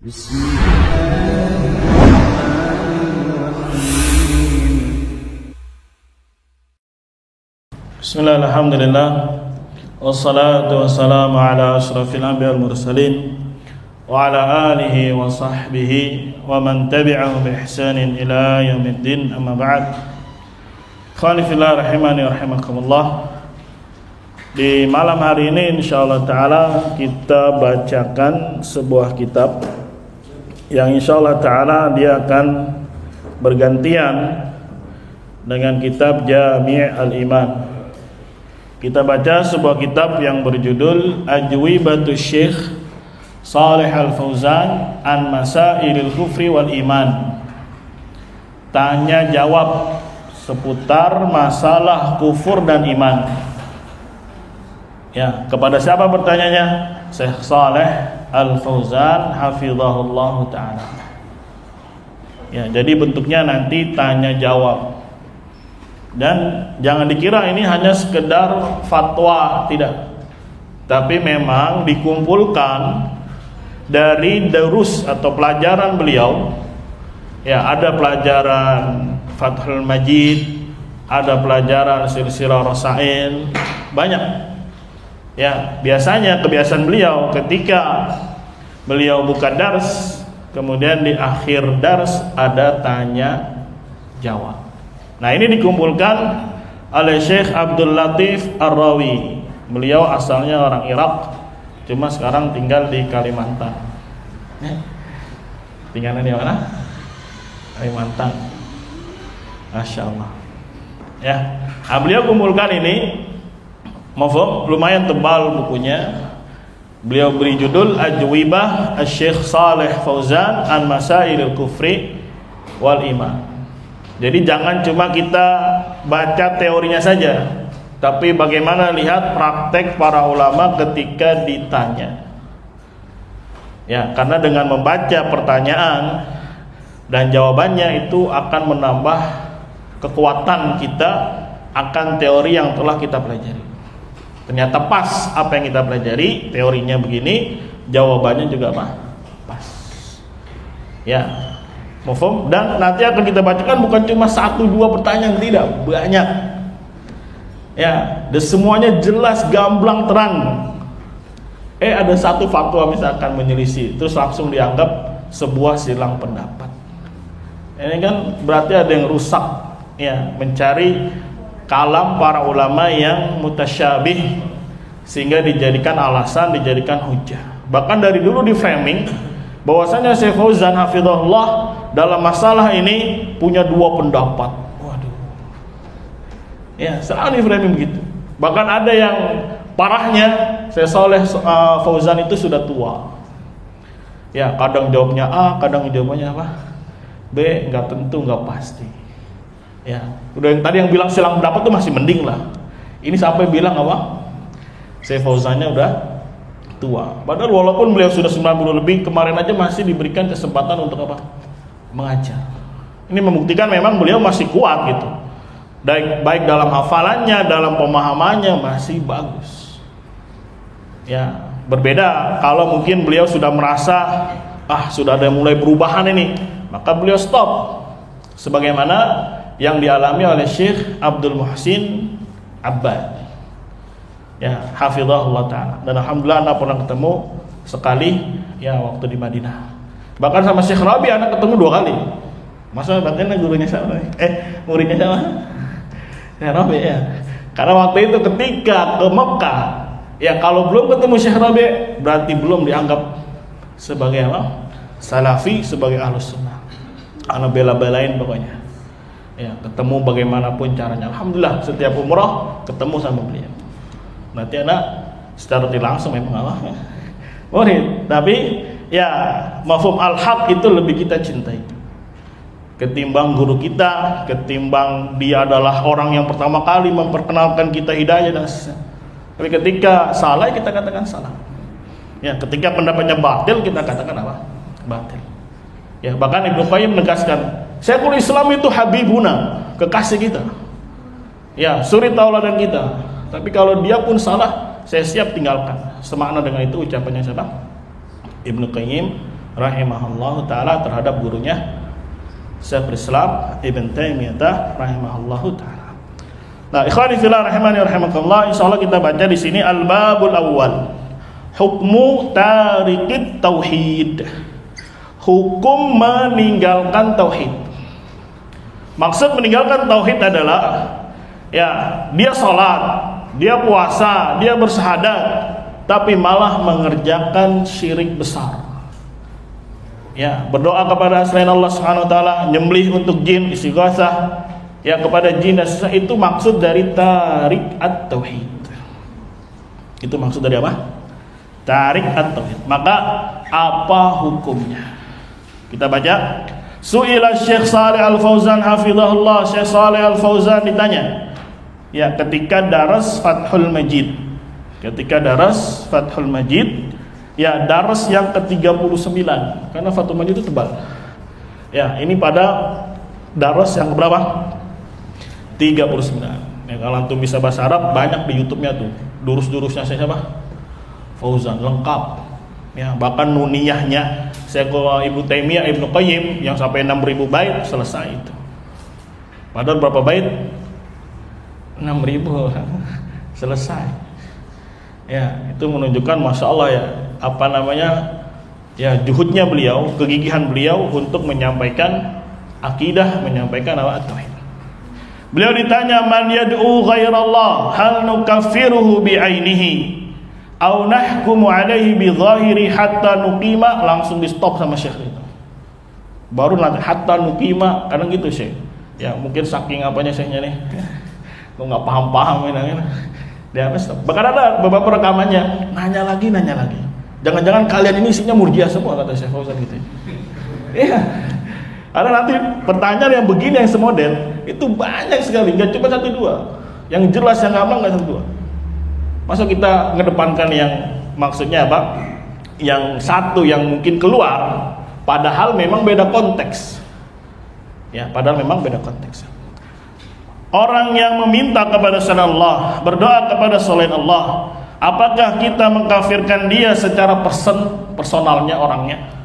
Bismillah, alhamdulillah, wassalatu wassalamu ala ashrafil anbiya wal mursalin wa ala alihi wa sahbihi wa man tabi'ahum bi ihsanin ila yaumiddin, amma ba'd. Ikhwani fillah rahimani wa rahimakumullah. Di malam hari ini insyaallah ta'ala kita bacakan sebuah kitab yang insyaallah ta'ala dia akan bergantian dengan kitab Jami' al-Iman. Kita baca sebuah kitab yang berjudul Ajwibatus Syekh Shalih Al-Fauzan an Masailil Kufri wal Iman. Tanya jawab seputar masalah kufur dan iman. Ya, kepada siapa bertanyanya? Syekh Shalih Al-Fauzan hafizahullah ta'ala. Ya, jadi bentuknya nanti tanya jawab. Dan jangan dikira ini hanya sekedar fatwa, tidak. Tapi memang dikumpulkan dari durus atau pelajaran beliau. Ya, ada pelajaran Fathul Majid, ada pelajaran Silsilah Rasail, banyak. Ya, biasanya kebiasaan beliau ketika beliau buka dars, kemudian di akhir dars ada tanya jawab. Nah, ini dikumpulkan oleh Syekh Abdul Latif Ar-Rawi. Beliau asalnya orang Irak, cuma sekarang tinggal di Kalimantan. Tinggalnya di mana? Kalimantan. Masya Allah. Ya, nah, beliau kumpulkan ini, lumayan tebal bukunya. Beliau beri judul Ajwibah Syekh Shalih Fauzan an Masailil Kufri wal Iman. Jadi jangan cuma kita baca teorinya saja, tapi bagaimana lihat praktek para ulama ketika ditanya. Ya, karena dengan membaca pertanyaan dan jawabannya itu akan menambah kekuatan kita akan teori yang telah kita pelajari. Ternyata pas apa yang kita pelajari, teorinya begini, jawabannya juga pas. Ya. Mafhum? Dan nanti akan kita bacakan bukan cuma 1-2 pertanyaan, tidak, banyak. Ya, dan semuanya jelas, gamblang, terang. Ada satu fatwa misalkan menyelisih, terus langsung dianggap sebuah silang pendapat. Ini kan berarti ada yang rusak, ya, mencari kalam para ulama yang mutasyabih sehingga dijadikan alasan, dijadikan hujah. Bahkan dari dulu di framing bahwasanya Syekh Fauzan hafizahullah dalam masalah ini punya 2 pendapat. Waduh. Ya, selalu di framing begitu. Bahkan ada yang parahnya, Syekh Shalih Fauzan itu sudah tua. Ya, kadang jawabnya A, kadang jawabannya apa? B, enggak tentu, enggak pasti. Ya, udah yang tadi yang bilang silang pendapat itu masih mending lah. Ini sampai bilang apa? Syekh Fauzannya udah tua. Padahal walaupun beliau sudah 90 lebih, kemarin aja masih diberikan kesempatan untuk apa? Mengajar. Ini membuktikan memang beliau masih kuat gitu. Baik dalam hafalannya, dalam pemahamannya masih bagus. Ya, berbeda kalau mungkin beliau sudah merasa sudah ada mulai perubahan ini, maka beliau stop. Sebagaimana yang dialami oleh Syekh Abdul Muhsin Abbad. Ya, hafizahullah ta'ala. Dan alhamdulillah anak pernah ketemu sekali, ya, waktu di Madinah. Bahkan sama Syekh Rabi anak ketemu 2 kali. Masa batinnya gurunya sama? Muridnya sama? Syekh Rabi, ya. Karena waktu itu ketika ke Mekah, ya, kalau belum ketemu Syekh Rabi berarti belum dianggap sebagai apa? Salafi, sebagai ahlus sunnah. Anak bela-belain pokoknya. Ya, ketemu bagaimanapun caranya. Alhamdulillah setiap umrah ketemu sama beliau. Nanti anak secara tidak langsung memang Allah murid, tapi ya mafhum al-haq itu lebih kita cintai ketimbang guru kita, ketimbang dia adalah orang yang pertama kali memperkenalkan kita hidayah dan tapi ketika salah kita katakan salah. Ya, ketika pendapatnya batil kita katakan apa? Batil. Ya, bahkan Ibnu Qayyim menegaskan, Syekhul Islam itu habibuna, kekasih kita. Ya, suri tauladan kita. Tapi kalau dia pun salah, saya siap tinggalkan. Semakna dengan itu ucapannya siapa? Ibnu Qayyim rahimahullahu taala terhadap gurunya Syekhul Islam Ibn Taimiyah rahimahullahu taala. Nah, ikhwani fillah rahimani rahimakumullah, insyaallah kita baca di sini al-babul awal. Hukmu tarikit tauhid. Hukum meninggalkan tauhid. Maksud meninggalkan tauhid adalah ya, dia sholat, dia puasa, dia bersyahadat, tapi malah mengerjakan syirik besar. Ya, berdoa kepada selain Allah Subhanahu wa taala, nyembelih untuk jin, istighatsah ya kepada jin dan sisa, itu maksud dari tarik at-tauhid. Itu maksud dari apa? Tarik at-tauhid. Maka apa hukumnya? Kita baca. Su'ila Syekh Shalih Al-Fauzan hafizahullah. Syekh Shalih Al-Fauzan ditanya. Ya, ketika daras Fathul Majid. Ketika daras Fathul Majid, ya daras yang ke-39. Karena Fathul Majid itu tebal. Ya, ini pada daras yang berapa? 39. Ya, kalau antum bisa bahasa Arab, banyak di YouTube-nya tuh. Durus-durusnya siapa? Fauzan lengkap. Ya, bahkan nuniyahnya Syekh Ibnu Taimiyah, Ibnu Qayyim yang sampai 6.000 bait selesai itu. Padahal berapa bait? 6.000 selesai. Ya, itu menunjukkan masya Allah ya, apa namanya? Ya, juhudnya beliau, kegigihan beliau untuk menyampaikan akidah, menyampaikan tauhid. Beliau ditanya, man yad'u ghairallah hal nukaffiruhu bi'ainihi au nahkumu alaihi bi zahiri hatta nuqima. Langsung di stop sama Syekh itu. Baru nanti hatta nuqima, kadang gitu Syekh. Ya, mungkin saking apanya Syekhnya nih. Kok enggak paham-paham ini. Dia stop. Bahkan ada beberapa rekamannya, nanya lagi. Jangan-jangan kalian ini isinya murjiah semua, kata Syekh Fauzan gitu. Iya. Karena nanti pertanyaan yang begini yang semodel itu banyak sekali, enggak cuma 1-2. Yang jelas yang gampang enggak 1-2. Masa kita ngedepankan yang maksudnya apa? Yang satu yang mungkin keluar, padahal memang beda konteks. Ya, padahal memang beda konteks. Orang yang meminta kepada selain Allah, berdoa kepada selain Allah, apakah kita mengkafirkan dia secara personalnya orangnya?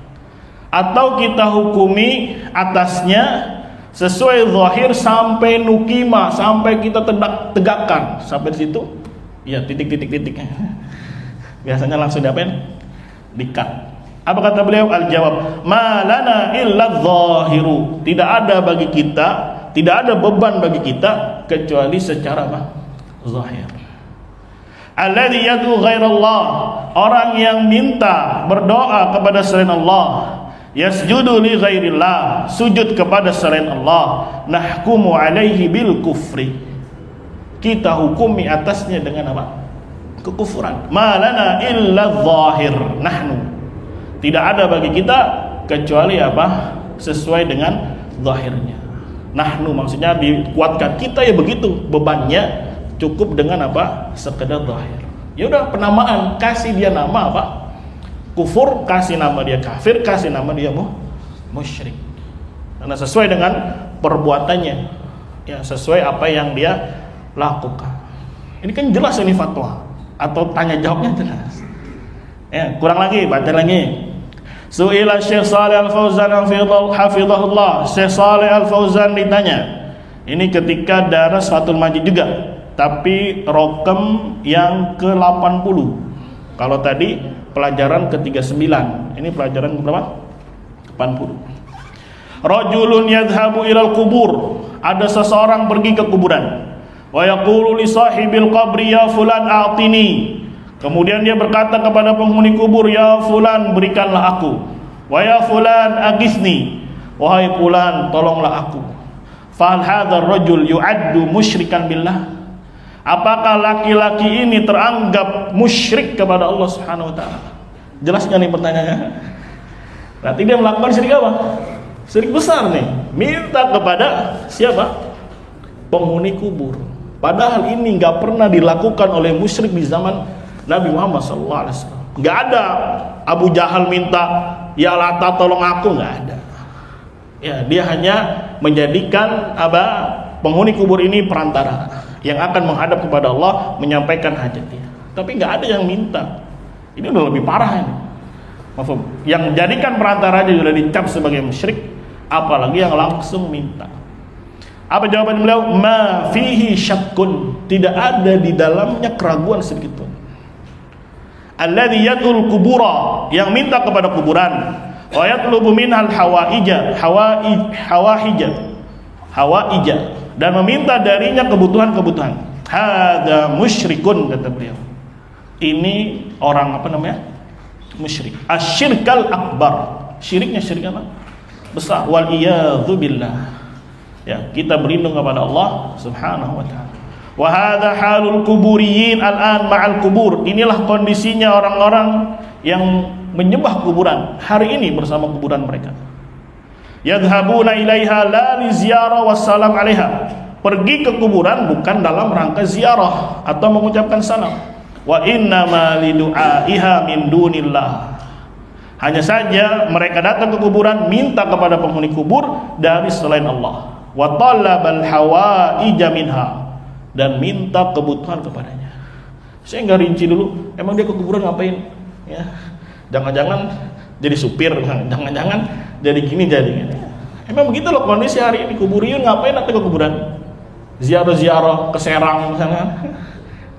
Atau kita hukumi atasnya sesuai zahir sampai nukima, sampai kita tegakkan sampai di situ? Ya, titik. Biasanya langsung diapain? Dikat. Apa kata beliau? Al-jawab, ma lana illa zahiru. Tidak ada bagi kita, tidak ada beban bagi kita kecuali secara apa? Zahir. Alladzi yad'u ghairallah, orang yang minta berdoa kepada selain Allah, yasjudu li ghairillah, sujud kepada selain Allah, nahkumu alaihi bil kufri, kita hukumi atasnya dengan apa? Kekufuran. Malana illa zahir nahnu, tidak ada bagi kita kecuali apa? Sesuai dengan zahirnya. Nahnu maksudnya dikuatkan, kita ya begitu, bebannya cukup dengan apa? Sekedar zahir. Ya udah, penamaan, kasih dia nama apa? Kufur, kasih nama dia kafir, kasih nama dia musyrik. Karena sesuai dengan perbuatannya. Ya, sesuai apa yang dia lakukan. Ini kan jelas ini fatwa atau tanya jawabnya jelas. Ya, kurang lagi, baca lagi. Su'ila Syekh Shalih Al-Fauzan hafizahullah. Syekh Shalih Al-Fauzan ditanya. Ini ketika daras Fathul Majid juga, tapi rokem yang ke-80. Kalau tadi pelajaran ke-39, ini pelajaran berapa? 80. Rajulun yadhhabu ilal kubur. Ada seseorang pergi ke kuburan. Wa yaqulu li sahibil qabri ya fulan a'tini. Kemudian dia berkata kepada penghuni kubur, ya fulan berikanlah aku. Wa ya fulan aghithni. Wahai fulan tolonglah aku. Fa hadzal rajul yu'addu musyrikan billah. Apakah laki-laki ini teranggap musyrik kepada Allah Subhanahu wa taala? Jelas enggak nih pertanyaannya? Berarti dia melakukan syirik apa? Syirik besar nih. Minta kepada siapa? Penghuni kubur. Padahal ini nggak pernah dilakukan oleh musyrik di zaman Nabi Muhammad SAW. Nggak ada Abu Jahal minta, ya Lata tolong aku, nggak ada. Ya, dia hanya menjadikan penghuni kubur ini perantara yang akan menghadap kepada Allah, menyampaikan hajat dia. Tapi nggak ada yang minta. Ini udah lebih parah ini. Yang jadikan perantaranya sudah dicap sebagai musyrik, apalagi yang langsung minta. Apa jawaban beliau? Ma fihi syakkun, tidak ada di dalamnya keraguan sedikit pun. Alladzi yad'ul qubura, yang minta kepada kuburan, wa yatlubu minhal hawaija, hawaija, dan meminta darinya kebutuhan-kebutuhan. Hadza musyrikun, kata beliau. Ini orang apa namanya? Musyrik. Asyirkal akbar. Syiriknya syirik apa? Besar. Wal iyadzu billah. Ya, kita berlindung kepada Allah Subhanahu wa taala. Wa hadza halul kuburiyin al'an ma'al kubur. Inilah kondisinya orang-orang yang menyembah kuburan hari ini bersama kuburan mereka. Yadhhabuna ilaiha la li ziyarah wassalam 'alaiha. Pergi ke kuburan bukan dalam rangka ziarah atau mengucapkan salam. Wa innama lidu'aiha min dunillah. Hanya saja mereka datang ke kuburan minta kepada penghuni kubur dari selain Allah. Wa talabal hawaija minha, dan minta kebutuhan kepadanya. Saya nggak rinci dulu, emang dia ke kuburan ngapain? Ya, jangan-jangan jadi supir, jangan-jangan jadi gini jadi gini. Emang begitu loh kondisi hari ini. Kuburiyun ngapain datang ke kuburan? Ziarah-ziarah ke Serang misalnya,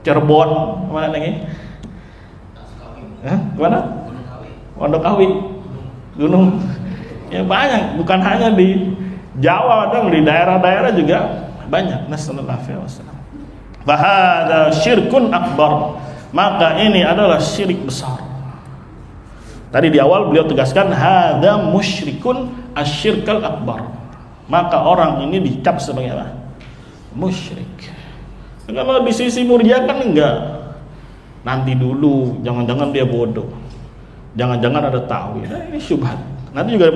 Cirebon, mana lagi? Kemana? Wondokawi, gunung. Ya banyak, bukan hanya di Jawa, dong, di daerah-daerah juga banyak. Nasallallahu alaihi wasallam. Fahada syirkun akbar, maka ini adalah syirik besar. Tadi di awal beliau tegaskan hada musyrikun asyirkal akbar, maka orang ini dicap sebagai apa? Musyrik. Kalau di sisi Murji'ah kan enggak, nanti dulu, jangan-jangan dia bodoh, jangan-jangan ada ta'wil. Nah, ini syubhat. Nanti juga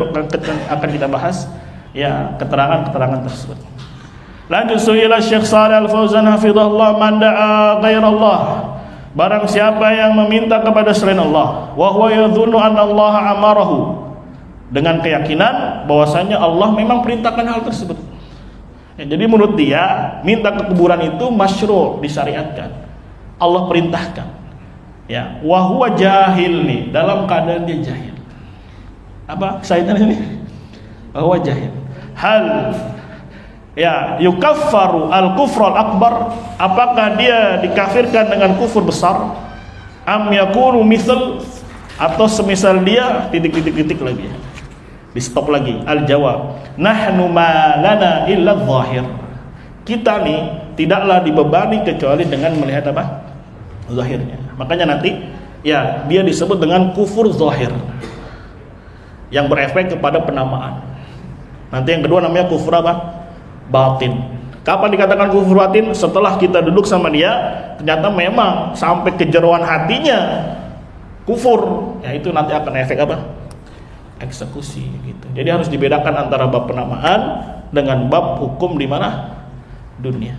akan kita bahas ya keterangan-keterangan tersebut. Lanjut, su'ila Syekh Shalih Al-Fauzan hafizahullah, man da'a ghairallah, barang siapa yang meminta kepada selain Allah, wa huwa yadhunnu anna Allah amarahu, dengan keyakinan bahwasanya Allah memang perintahkan hal tersebut. Ya, jadi menurut dia minta ke kuburan itu masyru', disyariatkan, Allah perintahkan. Ya, wa huwa jahil nih, dalam keadaan dia jahil. Apa kaitannya ini? Wa huwa jahil. Hal ya yukaffaru al-kufrul akbar, apakah dia dikafirkan dengan kufur besar? Am yakunu misal, atau semisal dia titik-titik lagi, di stop lagi. Al-jawab, nahnu ma lana illa zahir, kita nih tidaklah dibebani kecuali dengan melihat apa? Zahirnya. Makanya nanti ya dia disebut dengan kufur zahir yang berefek kepada penamaan. Nanti yang kedua namanya kufur apa? Batin. Kapan dikatakan kufur batin? Setelah kita duduk sama dia, ternyata memang sampai kejeroan hatinya kufur, ya itu nanti akan efek apa? Eksekusi gitu. Jadi harus dibedakan antara bab penamaan dengan bab hukum di mana? Dunia.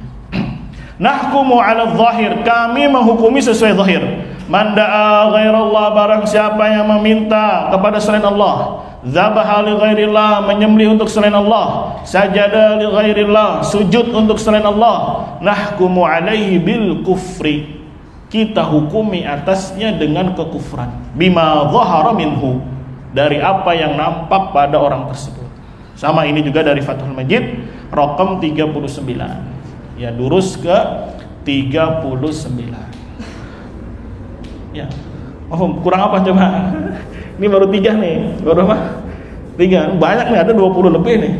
Nahkumu 'ala zahir, kami menghukumi sesuai zahir. Man da'a ghairallah, barang siapa yang meminta kepada selain Allah, dzabaha li ghairillah, menyembelih untuk selain Allah, sajada li ghairillah, sujud untuk selain Allah, nahkumu 'alaihi bil kufri, kita hukumi atasnya dengan kekufuran, bima dhahara minhu, dari apa yang nampak pada orang tersebut. Sama ini juga dari Fathul Majid raqam 39. Ya, durus ke 39. Ya. Oh, kurang apa coba? Ini baru 3 nih. Baru apa? 3. Banyak nih, ada 20 lebih nih.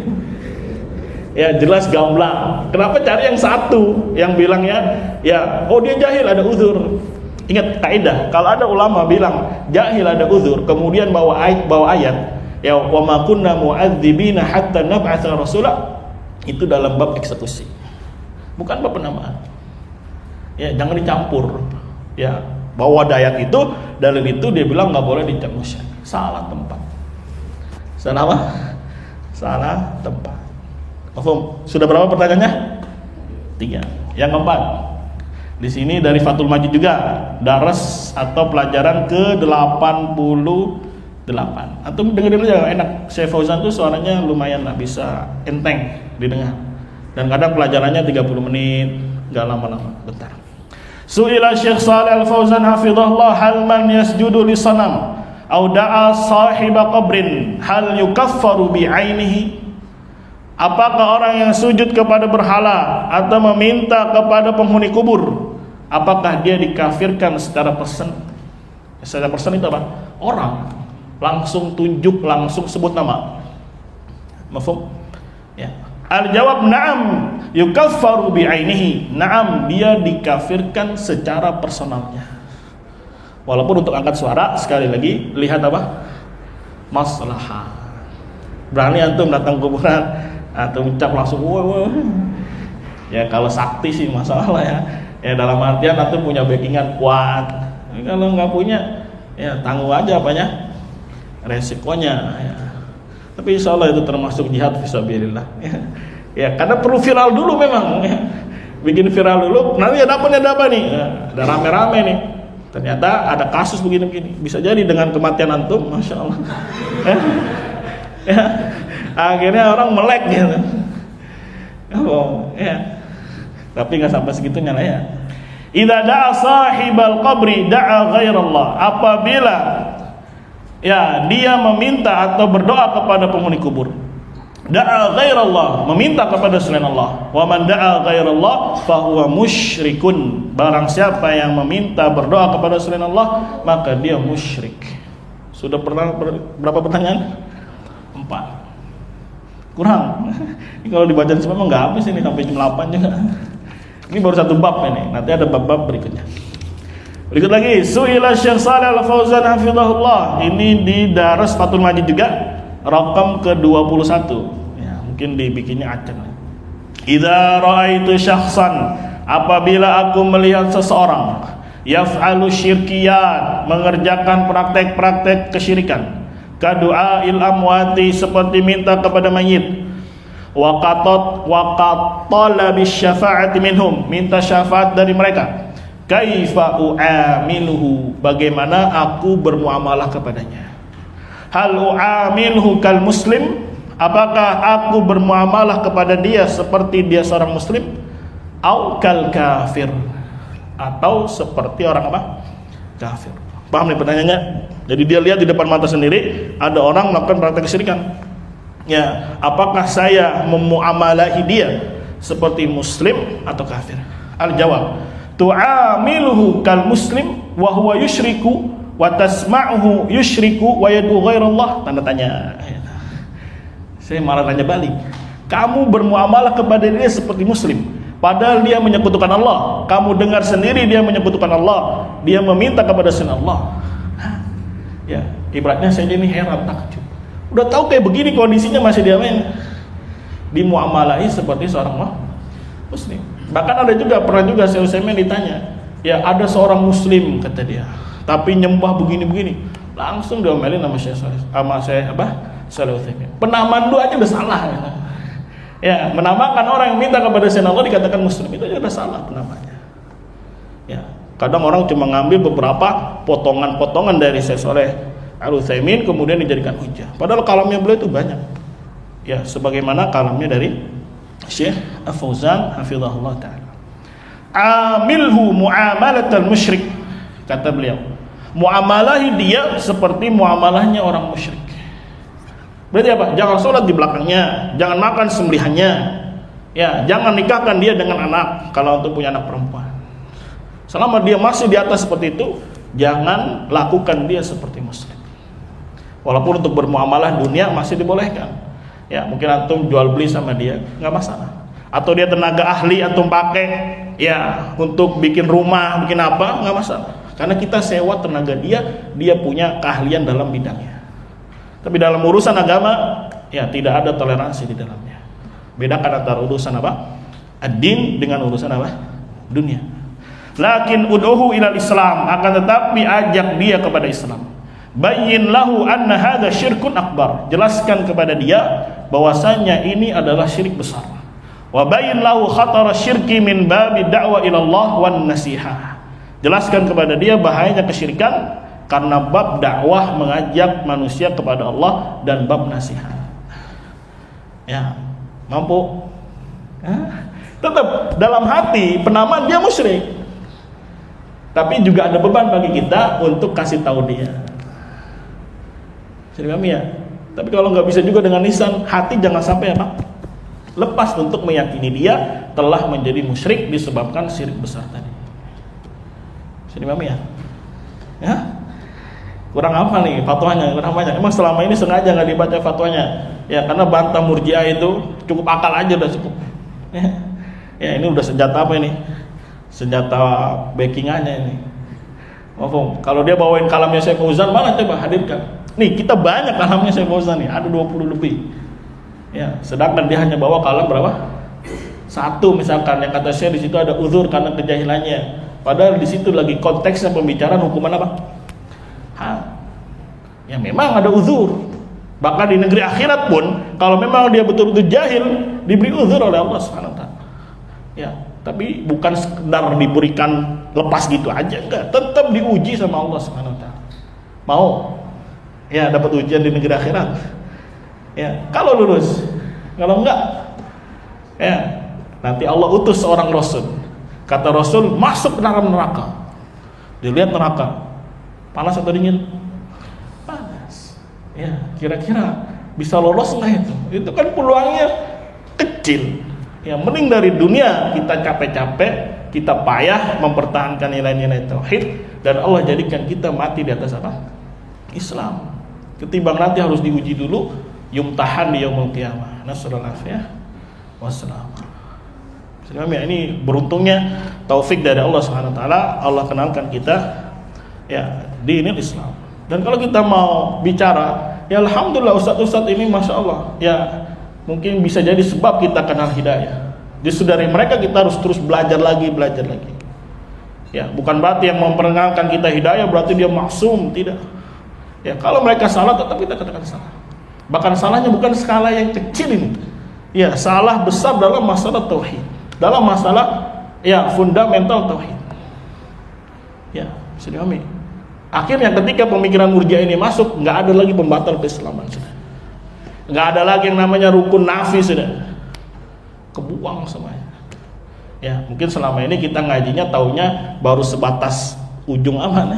Ya, jelas gamblang. Kenapa cari yang satu yang bilangnya ya, oh dia jahil, ada uzur. Ingat kaidah, kalau ada ulama bilang jahil ada uzur, kemudian bawa ayat ya wa ma kunna mu'adzibina hatta nab'atsa rasula, itu dalam bab eksekusi, bukan bab penamaan. Ya, jangan dicampur. Ya, bawa ayat itu, dalil itu, dia bilang nggak boleh dicap musyrik. Salah tempat. Salah apa? Salah tempat. Paham? Sudah berapa pertanyaannya? 3. Yang keempat, di sini dari Fathul Majid juga, daras atau pelajaran ke-88. Atau dengerin aja, enak. Syekh Fauzan tuh suaranya lumayan lah, bisa enteng didengar. Dan kadang pelajarannya 30 menit, enggak lama-lama, bentar. Su'ila Syekh Shalih Al-Fauzan hafizahullah, hal man yasjudu li sanam, au da'a sahiba qabrin hal yukaffaru bi'ainihi. Apakah orang yang sujud kepada berhala atau meminta kepada penghuni kubur, apakah dia dikafirkan secara persen? Secara persen itu apa? Orang langsung tunjuk, langsung sebut nama. Mafhum? Ya. Al-jawab na'am yukaffaru bi'ainihi. Na'am, dia dikafirkan secara personalnya. Walaupun untuk angkat suara, sekali lagi lihat apa? Maslahah. Berani antum datang kuburan atau ucap langsung wah. Ya kalau sakti sih masalah ya. Ya dalam artian antum punya backingan kuat. Kalau nggak punya, ya tangguh aja apanya resikonya. Ya. Tapi insya Allah itu termasuk jihad fisabilillah. Ya karena perlu viral dulu memang. Ya. Bikin viral dulu, nanti ada apa nih? Ya, ada rame-rame nih. Ternyata ada kasus begini-begini. Bisa jadi dengan kematian antum, masya Allah. Ya. Akhirnya orang melek gitu. Oh, ya. Tapi nggak sampai segitunya lah ya. Idza da'a sahibal qabri da'a ghairallah. Apabila ya dia meminta atau berdoa kepada penghuni kubur, da'a ghairallah, meminta kepada selain Allah. Wa man da'a ghairallah fa huwa musyrikun. Barang siapa yang meminta berdoa kepada selain Allah, maka dia musyrik. Sudah pernah berapa pertanyaan? 4. Kurang. Ini kalau dibaca semua nggak habis ini sampai jam 8 juga. Ini baru satu bab ini. Nanti ada bab-bab berikutnya. Berikut lagi, Su'ila Syekh Shalih Al-Fauzan hafizahullah. Ini di Daras Fathul Majid juga, rakam ke-21. Ya, mungkin dibikinnya acak. Idza ra'aitu syakhsan, apabila aku melihat seseorang yaf'alu syirkiyat, mengerjakan praktek-praktek kesyirikan, kadu'ail amwati, seperti minta kepada mayit, wa qatala bisyafa'ati minhum, minta syafaat dari mereka, kaifa u'amiluhu, bagaimana aku bermuamalah kepadanya. Hal u'amiluhu kal muslim, apakah aku bermuamalah kepada dia seperti dia seorang muslim, au kal kafir, atau seperti orang apa? Kafir. Paham nih pertanyaannya? Jadi dia lihat di depan mata sendiri ada orang melakukan praktek kesyirikan. Ya, apakah saya memuamalahi dia seperti muslim atau kafir? Al-jawab, tu'amiluhu kal muslim wa huwa yusyriku wa tasma'uhu yusyriku wa yad'u ghairallah. Tanda tanya. Saya malah tanya balik. Kamu bermuamalah kepada dia seperti muslim, padahal dia menyekutukan Allah. Kamu dengar sendiri dia menyekutukan Allah. Dia meminta kepada selain Allah. Ya, ibaratnya saya ini heran, takjub. Udah tahu kayak begini kondisinya masih dimuamalahi seperti seorang muslim. Bahkan ada juga, pernah juga Syekh Utsaimin ditanya, ya ada seorang muslim kata dia, tapi nyembah begini-begini. Langsung diomelin sama Syekh Utsaimin. Penamaan lu aja udah salah. Ya, menamakan orang yang minta kepada selain Allah dikatakan muslim, itu aja udah salah penamanya. Ya, kadang orang cuma ngambil beberapa potongan-potongan dari Syekh Al-Utsaimin kemudian dijadikan hujah. Padahal kalamnya beliau itu banyak. Ya, sebagaimana kalamnya dari Syekh Al-Fauzan hafizahullah taala. Amilhu muamalatal musyrik, kata beliau. Muamalahi dia seperti muamalahnya orang musyrik. Berarti apa? Jangan sholat di belakangnya, jangan makan sembelihannya. Ya, jangan nikahkan dia dengan anak kalau untuk punya anak perempuan. Selama dia masih di atas seperti itu, jangan lakukan dia seperti muslim. Walaupun untuk bermuamalah dunia masih dibolehkan. Ya, mungkin antum jual beli sama dia, nggak masalah. Atau dia tenaga ahli antum pakai, ya, untuk bikin rumah, bikin apa, nggak masalah. Karena kita sewa tenaga dia punya keahlian dalam bidangnya. Tapi dalam urusan agama, ya tidak ada toleransi di dalamnya. Bedakan antara urusan apa? Ad-din dengan urusan apa? Dunia. Lakin ud'uhu ilal Islam, akan tetapi ajak dia kepada Islam. Bayyin lahu anna hadza syirkun akbar, jelaskan kepada dia bahwasanya ini adalah syirik besar. Wa bayyin lahu khatara syirki min babi da'wa ila Allah wan nasihah, jelaskan kepada dia bahayanya kesyirikan karena bab dakwah mengajak manusia kepada Allah dan bab nasihat. Ya, mampu? Tetap dalam hati penamaan dia musyrik. Tapi juga ada beban bagi kita untuk kasih tahu dia. Jadi kami ya. Tapi kalau nggak bisa juga dengan lisan, hati jangan sampai apa? Lepas untuk meyakini dia telah menjadi musyrik disebabkan syirik besar tadi. Jadi kami ya. Ya? Kurang apa nih fatwanya? Kurang banyak. Emang selama ini sengaja nggak dibaca fatwanya? Ya karena bantah Murji'ah itu cukup akal aja udah cukup. Ya ini udah senjata apa ini? Senjata backingannya ini. Maaf, kalau dia bawain kalamnya Syekh Fauzan, mana coba hadirkan. Nih kita banyak kalamnya Syekh Fauzan nih, ada 20 lebih. Ya, sedangkan dia hanya bawa kalam berapa? 1 misalkan, yang kata Syekh di situ ada uzur karena kejahilannya. Padahal di situ lagi konteksnya pembicaraan hukuman apa? Ya memang ada uzur. Bahkan di negeri akhirat pun kalau memang dia betul-betul jahil diberi uzur oleh Allah Subhanahu wa taala. Ya, tapi bukan sekedar diberikan lepas gitu aja, enggak, tetap diuji sama Allah Subhanahu wa taala. Mau ya dapat ujian di negeri akhirat. Ya, kalau lulus. Kalau enggak ya nanti Allah utus seorang rasul. Kata Rasul, masuk ke dalam neraka. Dilihat neraka. Panas atau dingin? Panas. Ya, kira-kira bisa lolos enggak itu? Itu kan peluangnya kecil. Ya, mending dari dunia kita capek-capek, kita payah mempertahankan nilai-nilai tauhid dan Allah jadikan kita mati di atas apa? Islam. Ketimbang nanti harus diuji dulu, yumtahan di yaumul qiyamah. Nasallallahu alaihi wasallam. Ini beruntungnya taufik dari Allah Subhanahu wa taala, Allah kenalkan kita ya di ini Islam. Dan kalau kita mau bicara, ya alhamdulillah ustaz-ustaz ini masya Allah, ya mungkin bisa jadi sebab kita kenal hidayah. Justru dari mereka kita harus terus belajar lagi. Ya, bukan berarti yang memperkenalkan kita hidayah berarti dia maksum, tidak. Ya, kalau mereka salah tetap kita katakan salah. Bahkan salahnya bukan skala yang kecil ini. Ya, salah besar dalam masalah tauhid. Dalam masalah ya fundamental tauhid. Ya, bisa dipahami. Akhirnya ketika pemikiran Murji'ah ini masuk, nggak ada lagi pembatal keislaman sudah. Nggak ada lagi yang namanya rukun nafi sudah. Kebuang semuanya. Ya, mungkin selama ini kita ngajinya taunya baru sebatas ujung aman,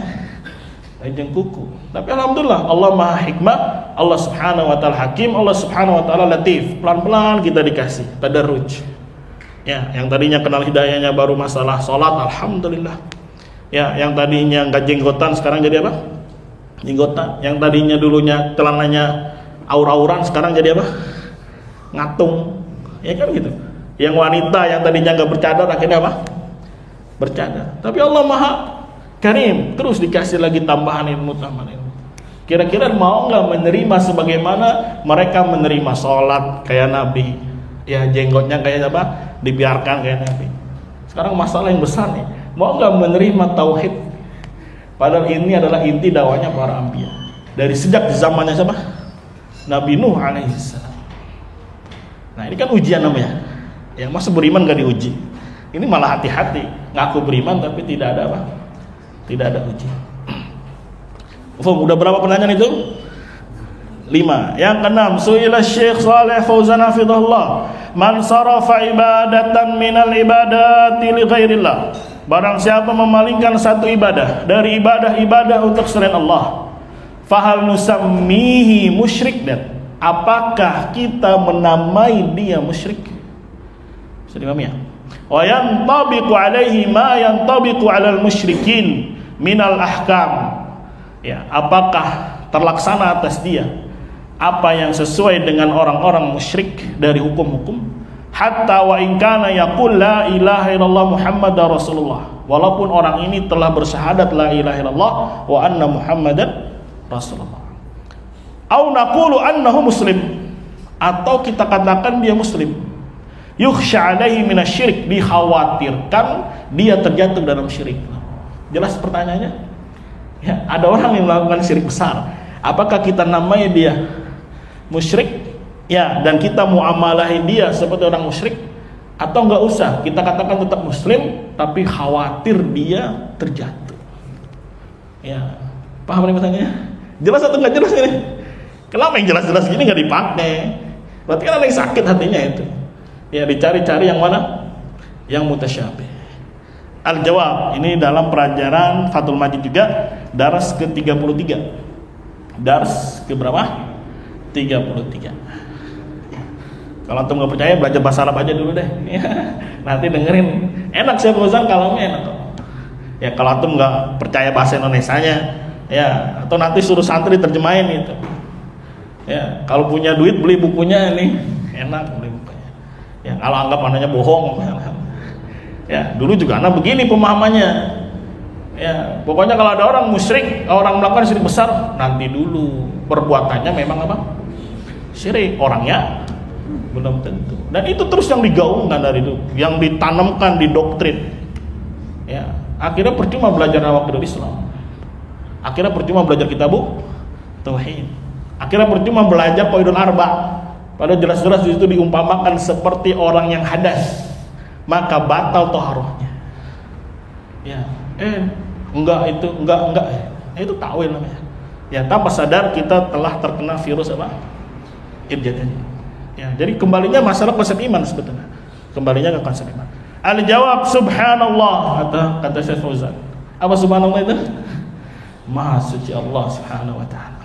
ujung kuku. Tapi alhamdulillah Allah Maha Hikmah, Allah Subhanahu wa taala Hakim, Allah Subhanahu wa taala Latif. Pelan-pelan kita dikasih tadarruj. Ya, yang tadinya kenal hidayahnya baru masalah sholat, alhamdulillah. Ya, yang tadinya nggak jenggotan sekarang jadi apa? Jenggotan. Yang tadinya dulunya celananya aur-auran sekarang jadi apa? Ngatung. Ya kan gitu. Yang wanita yang tadinya nggak bercadar akhirnya apa? Bercadar. Tapi Allah Maha Karim, terus dikasih lagi tambahan ilmu. Kira-kira mau nggak menerima sebagaimana mereka menerima sholat kayak Nabi? Ya, jenggotnya kayak apa? Dibiarkan kayak Nabi. Sekarang masalah yang besar nih, mau nggak menerima tauhid? Padahal ini adalah inti dakwanya para anbiya. Dari sejak zamannya siapa? Nabi Nuh alaihissalam. Nah ini kan ujian namanya. Yang masa beriman nggak diuji. Ini malah hati-hati, ngaku beriman tapi tidak ada apa? Tidak ada ujian. Udah berapa pertanyaan itu? 5. Yang keenam, su'ila Syekh Shalih Fauzan hafizahullah, man sarafa ibadatan minal ibadati li ghairillah. Barang siapa memalingkan satu ibadah dari ibadah-ibadah untuk selain Allah, fahal nusammihi musyrik, dan apakah kita menamai dia musyrik? Sudah paham ya? Wa yantabiqu alaihi ma yantabiqu alal musyrikin minal ahkam. Ya, apakah terlaksana atas dia apa yang sesuai dengan orang-orang musyrik dari hukum-hukum, hatta wa in kana yaqul la ilaha illallah Muhammadar Rasulullah, walaupun orang ini telah bersyahadat la ilaha illallah wa anna Muhammadan Rasulullah. Au naqulu annahu muslim, atau kita katakan dia muslim, yukhsha alaihi minasyirik, dikhawatirkan dia terjatuh dalam syirik. Jelas pertanyaannya? Ya, ada orang yang melakukan syirik besar, apakah kita namai dia musyrik, ya, dan kita muamalahin dia seperti orang musyrik, atau enggak usah, kita katakan tetap muslim tapi khawatir dia terjatuh? Ya, paham ini pertanyaannya? Jelas atau enggak jelas ini? Kenapa yang jelas-jelas gini enggak dipakai? Berarti kan ada yang sakit hatinya itu. Ya, dicari-cari yang mana? Yang mutasyabih. Al-jawab, ini dalam pelajaran Fathul Majid juga, daras ke-33. Dars ke berapa? 33. Kalau antum nggak percaya, belajar bahasa Arab aja dulu deh. Nanti dengerin. Enak Syekh Fauzan kalamnya enak kok. Ya kalau antum nggak percaya bahasa Indonesianya, ya atau nanti suruh santri terjemahin itu. Ya kalau punya duit beli bukunya ini enak beli bukunya. Ya kalau anggap anaknya bohong, ya dulu juga anak begini pemahamannya. Ya pokoknya kalau ada orang musyrik, orang melakukan syirik besar, nanti dulu perbuatannya memang apa? Syirik, orangnya belum tentu. Dan itu terus yang digaungkan dari itu, yang ditanamkan di doktrin. Ya, akhirnya percuma belajar awal Islam. Akhirnya percuma belajar kitab tauhid. Akhirnya percuma belajar qaidul arba. Padahal jelas-jelas di situ diumpamakan seperti orang yang hadas, maka batal taharahnya. Ya, enggak. Itu tawil namanya. Ya, tanpa sadar kita telah terkena virus apa? Irjad ini. Ya, jadi kembalinya masalah konsep iman sebetulnya. Kembalinya ke konsep iman. Al-jawab subhanallah, kata Syekh Fauzan. Apa subhanallah itu? Maha suci Allah Subhanahu wa taala.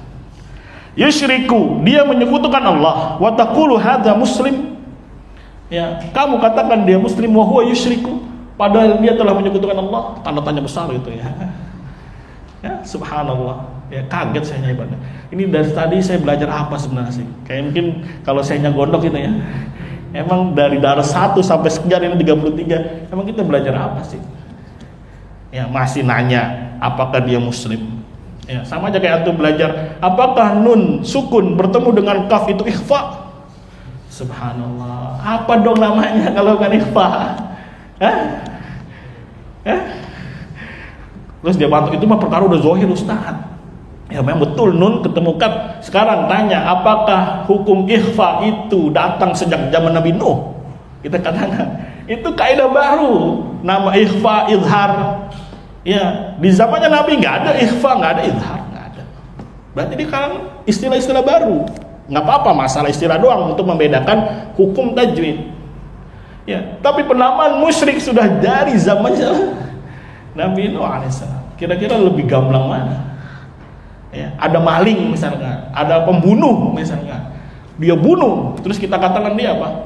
Yusyriku, dia menyekutukan Allah. Wa taqulu hadza muslim. Ya, kamu katakan dia muslim wa huwa yusyriku, padahal dia telah menyekutukan Allah. Tanda tanya besar itu ya. Ya, subhanallah. Ya kaget saya ibadah. Ini dari tadi saya belajar apa sebenarnya sih? Kayak mungkin kalau saya gondok gitu ya. Emang dari darah 1 sampai sekian ini 33. Emang kita belajar apa sih? Ya masih nanya apakah dia muslim. Ya sama aja kayak antum belajar apakah nun sukun bertemu dengan kaf itu ikhfa. Subhanallah. Apa dong namanya kalau bukan ikhfa? Hah? Terus dia bantu itu mah perkara udah zahir Ustaz. Ya memang betul nun ketemu kaf. Sekarang tanya apakah hukum ikhfa itu datang sejak zaman Nabi Nuh? Kita katakan itu kaidah baru, nama ikhfa izhar. Ya di zamannya Nabi nggak ada ikhfa, nggak ada izhar, nggak ada. Berarti ini kan istilah-istilah baru. Nggak apa-apa masalah istilah doang untuk membedakan hukum tajwid. Ya tapi penamaan musyrik sudah dari zaman Nabi Nuh alaihissalam. Kira-kira lebih gamblang mana? Ya, ada maling misalnya, ada pembunuh misalnya, dia bunuh, terus kita katakan dia apa?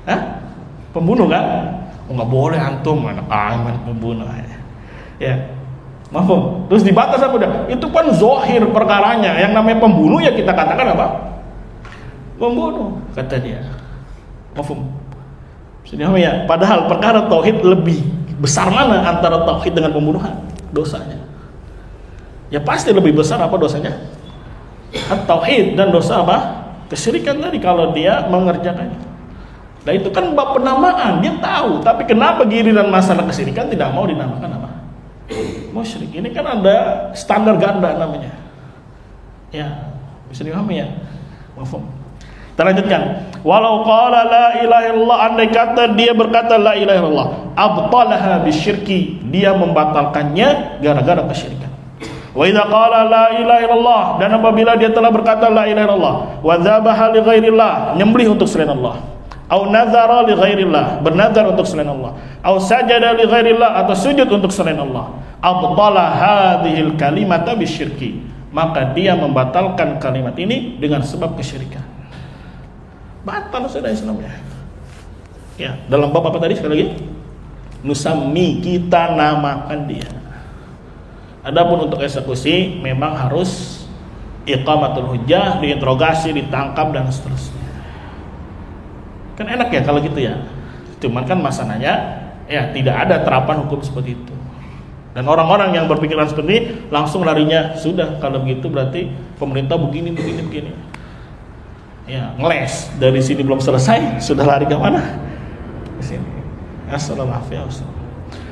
Hah? Pembunuh kan? Oh, nggak boleh antum, anak aman pembunuh. Ya, maaf. Terus dibatas apa udah? Itu kan zohir perkaranya, yang namanya pembunuh ya kita katakan apa? Pembunuh, kata dia. Maaf. Sedih ya. Padahal perkara tauhid lebih besar mana antara tauhid dengan pembunuhan dosanya? Ya pasti lebih besar apa dosanya? At-tauhid dan dosa apa? Kesyirikan tadi kalau dia mengerjakannya. Nah itu kan bab penamaan, dia tahu. Tapi kenapa giliran masalah kesyirikan tidak mau dinamakan apa? Musyrik. Ini kan ada standar ganda namanya. Ya, bisa dipahami ya? Mafhum. Kita lanjutkan. Walau qala la ilaha illallah, andai kata dia berkata la ilaha illallah, abtalaha bisyirki, dia membatalkannya gara-gara kesyirikan. Wa idza qala la ilaha illallah, dan apabila dia telah berkata la ilaha illallah, wa dzabaha li ghairillah, nyembelih untuk selain Allah, au nazara li ghairillah, bernazar untuk selain Allah, au sajada li ghairillah, atau sujud untuk selain Allah, abtala hadhil kalimata bisyirki, maka dia membatalkan kalimat ini dengan sebab kesyirikan. Batal sudah Islamnya. Ya, dalam bab apa tadi sekali lagi? Nusammi, kita namakan dia. Adapun untuk eksekusi memang harus iqamatul hujjah, diinterogasi, ditangkap dan seterusnya. Kan enak ya kalau gitu ya. Cuman kan masalahnya ya tidak ada terapan hukum seperti itu. Dan orang-orang yang berpikiran seperti ini langsung larinya, sudah kalau begitu berarti pemerintah begini. Ya, ngeles dari sini belum selesai sudah lari ke mana? Ke sini. Assalamualaikum.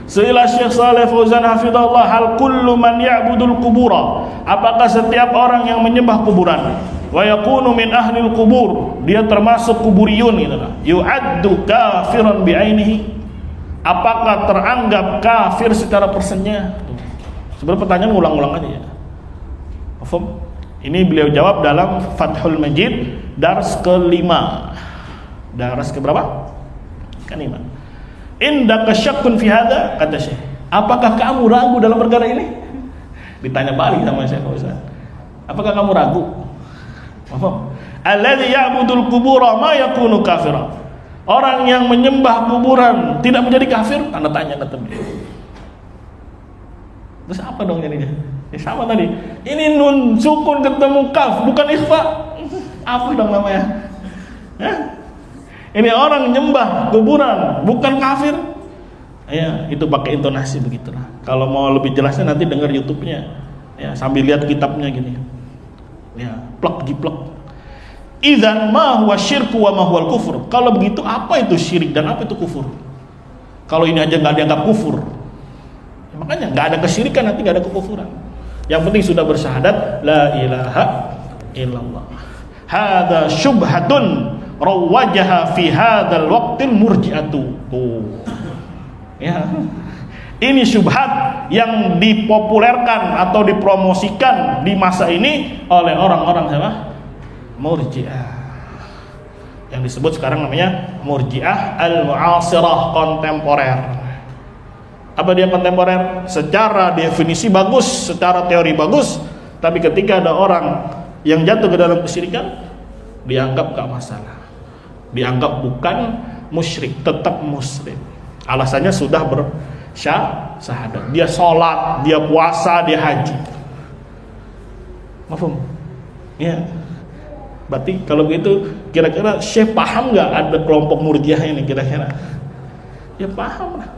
Seila Syekh Shalih Fauzan hafizahullah, hal kullu man ya'budul qubura, apakah setiap orang yang menyembah kuburan, wa yakunu min ahlil qubur, dia termasuk kuburiyun gitu lah, yu'addu kafiran bi'ainihi, apakah teranggap kafir secara persennya? Sebenarnya pertanyaan ulang-ulang aja ya. Paham? Ini beliau jawab dalam Fathul Majid dars ke-5. Dars ke berapa? Ke-5. Indaka syakkun fi hadza, kata Syekh, apakah kamu ragu dalam perkara ini? Ditanya balik sama Syekh Fauzan. Apakah kamu ragu? Alladzi ya'budul qubura ma yakunu kafira. Orang yang menyembah kuburan tidak menjadi kafir? Tanda tanya kata beliau. Terus apa dong jadinya? Sama tadi. Ini nun sukun ketemu kaf, bukan ikhfa. Apa dong namanya? Ini orang nyembah kuburan, bukan kafir. Ya, itu pakai intonasi begitulah. Kalau mau lebih jelasnya nanti dengar YouTube-nya. Ya, sambil lihat kitabnya gini. Ya, plek jiplek. Idzan ma huwa syirku wa ma huwal kufur. Kalau begitu apa itu syirik dan apa itu kufur? Kalau ini aja enggak dianggap kufur. Ya, makanya enggak ada kesyirikan nanti enggak ada kekufuran. Yang penting sudah bersyahadat la ilaha illallah. Hadza syubhatun rawajaha fi hadzal waqtil murji'atu. Ya. Ini syubhat yang dipopulerkan atau dipromosikan di masa ini oleh orang-orang siapa? Murji'ah. Yang disebut sekarang namanya Murji'ah al-mu'asirah, kontemporer. Apa dia kontemporer? Secara definisi bagus, secara teori bagus, tapi ketika ada orang yang jatuh ke dalam kesyirikan, dianggap gak masalah. Dianggap bukan musyrik, tetap muslim. Alasannya sudah bersyahadat. Dia sholat, dia puasa, dia haji. Mafhum? Ya. Berarti kalau begitu kira-kira Syekh paham nggak ada kelompok Murji'ah ini kira-kira? Ya paham lah.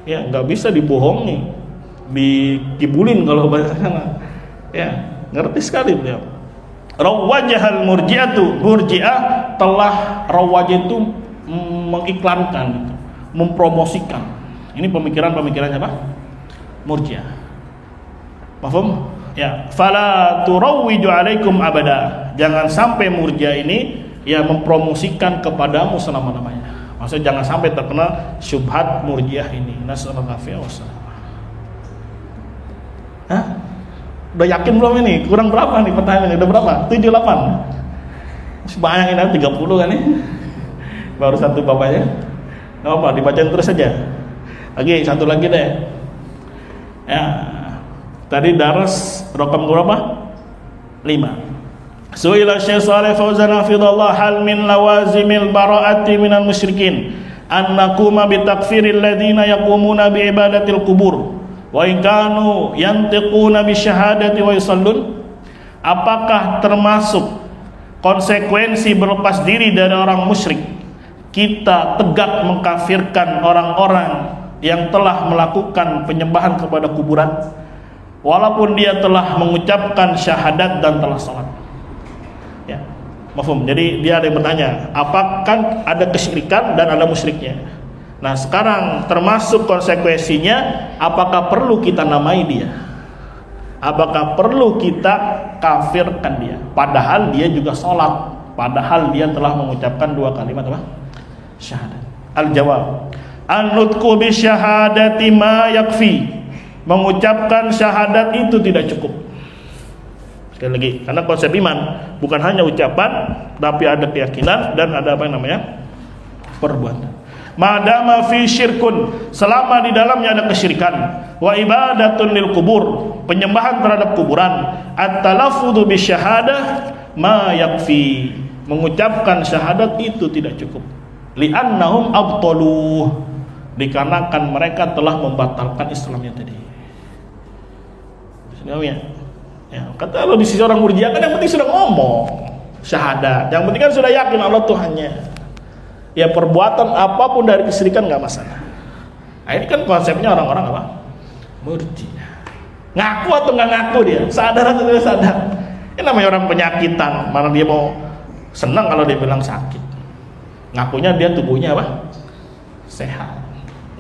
Ya nggak bisa dibohongi, dikibulin kalau bahasanya. Ya ngerti sekali beliau. Rawajahal murji'atu, Murji'ah telah rawajah itu mengiklankan, mempromosikan. Ini pemikiran-pemikirannya apa? Murji'ah. Paham? Ya, fala turawwiju alaikum abada. Jangan sampai Murji'ah ini ya mempromosikan kepadamu selama-lamanya. Maksudnya jangan sampai terkena syubhat Murji'ah ini. Nasallallahu alaihi wasallam. Hah? Udah yakin belum ini? Kurang berapa nih pertanyaannya? Udah berapa? 78. Banyak ini 30 kan nih. Baru satu bapaknya. Enggak apa, dibacain terus saja. Lagi satu lagi deh. Ya. Tadi daras rokam berapa? 5. Su'ila Syekh Shalih Fauzan hafizallahu hal min lawazimil bara'ati minal musyrikin an naquma bi takfiril ladzina yaqumuna bi ibadatil qubur wa in kanu yantiquna bi syahadati wa yusallun. Apakah termasuk konsekuensi berlepas diri dari orang musyrik kita tegak mengkafirkan orang-orang yang telah melakukan penyembahan kepada kuburan walaupun dia telah mengucapkan syahadat dan telah salat? Ya, mafhum. Jadi dia ada yang bertanya, apakah ada kesyirikan dan ada musyriknya? Nah, sekarang termasuk konsekuensinya, apakah perlu kita namai dia? Apakah perlu kita kafirkan dia? Padahal dia juga salat, padahal dia telah mengucapkan 2 kalimat apa? Syahadat. Al-jawab, an-nutqu bi syahadati ma yakfi. Mengucapkan syahadat itu tidak cukup. Sekali lagi, karena konsep iman bukan hanya ucapan, tapi ada keyakinan dan ada apa yang namanya perbuatan. Madama fi syirkun, selama di dalamnya ada kesyirikan, wa ibadatun lil kubur, penyembahan terhadap kuburan, at-talaffudzu bi syahadah ma yakfi. Mengucapkan syahadat itu tidak cukup. Li'annahum abtaluh, dikarenakan mereka telah membatalkan Islamnya tadi. Ya, kata lo di sisi orang Murji'ah kan yang penting sudah ngomong syahadat, yang penting kan sudah yakin Allah Tuhannya. Ya perbuatan apapun dari kesyirikan nggak masalah. Nah, ini kan konsepnya orang-orang apa? Murji'ah. Ngaku atau nggak ngaku dia, sadar atau tidak sadar. Ini namanya orang penyakitan, mana dia mau senang kalau dia bilang sakit. Ngakunya dia tubuhnya apa? Sehat.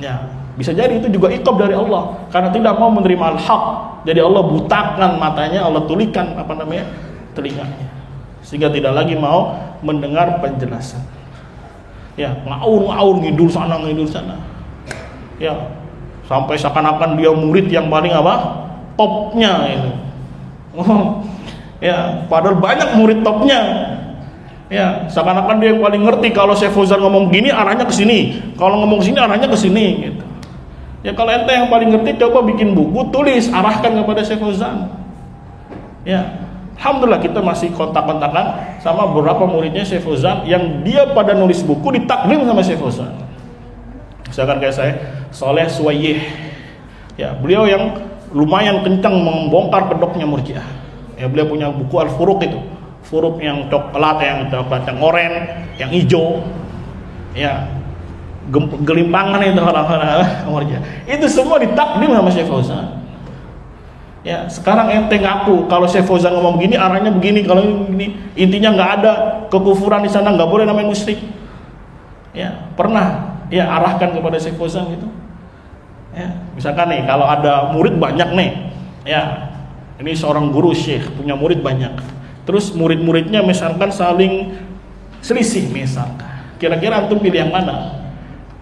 Ya, bisa jadi itu juga iqab dari Allah karena tidak mau menerima al-haq. Jadi Allah butakan matanya, Allah tulikan apa namanya? Telinganya. Sehingga tidak lagi mau mendengar penjelasan. Ya, ngaur ngidul sana. Ya, sampai seakan-akan dia murid yang paling apa? Topnya itu. Ya, padahal banyak murid topnya. Ya, seakan-akan dia yang paling ngerti kalau Syekh Fauzan ngomong gini arahnya ke sini, kalau ngomong sini arahnya ke sini gitu. Ya kalau ente yang paling ngerti coba bikin buku, tulis arahkan kepada Syekh Fauzan. Ya, alhamdulillah kita masih kontak-kontakan sama beberapa muridnya Syekh Fauzan yang dia pada nulis buku ditakdim sama Syekh Fauzan. Misalkan kayak saya, Soleh Suwayyih. Ya, beliau yang lumayan kencang membongkar kedoknya Murji'ah. Ya, beliau punya buku Al-Furuq itu. Furuq yang coklat, yang oranye, yang hijau. Ya, gelimpangan itu orang-orang Murji'ah. Itu semua ditakdim sama Syekh Fauzan. Ya, sekarang ente ngaku kalau Syekh Fauzan ngomong begini arahnya begini, kalau begini intinya nggak ada kekufuran di sana, nggak boleh namanya musyrik. Ya, pernah ya arahkan kepada Syekh Fauzan gitu. Ya, misalkan nih kalau ada murid banyak nih, ya ini seorang guru syekh punya murid banyak, terus murid-muridnya misalkan saling selisih misalkan, kira-kira antum pilih yang mana?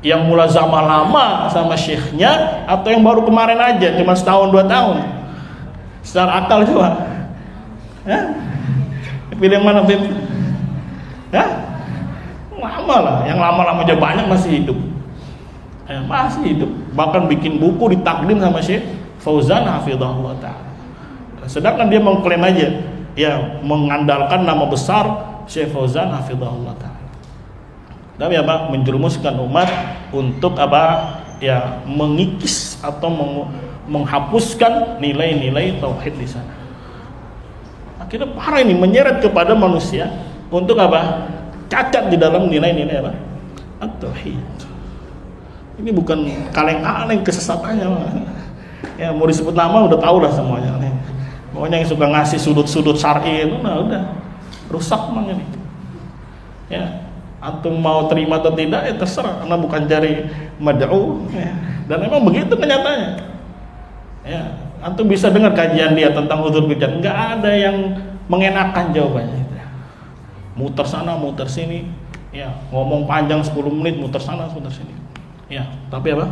Yang mulazamah lama sama syekhnya atau yang baru kemarin aja cuma setahun 2 tahun? Secara akal coba, pilih yang mana, Bim? Lama lah, yang lama-lama aja banyak masih hidup, masih hidup, bahkan bikin buku ditakdim sama Syekh Fauzan hafizahullah ta'ala. Sedangkan dia mengklaim aja, ya mengandalkan nama besar Syekh Fauzan hafizahullah ta'ala. Tapi apa? Menjerumuskan umat untuk apa? Ya mengikis atau menghapuskan nilai-nilai tauhid di sana. Akhirnya parah ini, menyeret kepada manusia untuk apa? Cacat di dalam nilai-nilai apa? At-tauhid. Ini bukan kaleng-kaleng kesesatannya. Ya mau disebut nama udah tahu lah semuanya. Pokoknya yang suka ngasih sudut-sudut syar'i itu udah rusak mang ini. Ya, antum mau terima atau tidak ya terserah, karena bukan cari mad'u ya. Dan memang begitu kenyataannya. Ya, antum bisa dengar kajian dia tentang udzur bidah, enggak ada yang mengenakan jawabannya itu. Muter sana, muter sini, ya, ngomong panjang 10 menit muter sana, muter sini. Ya, tapi apa?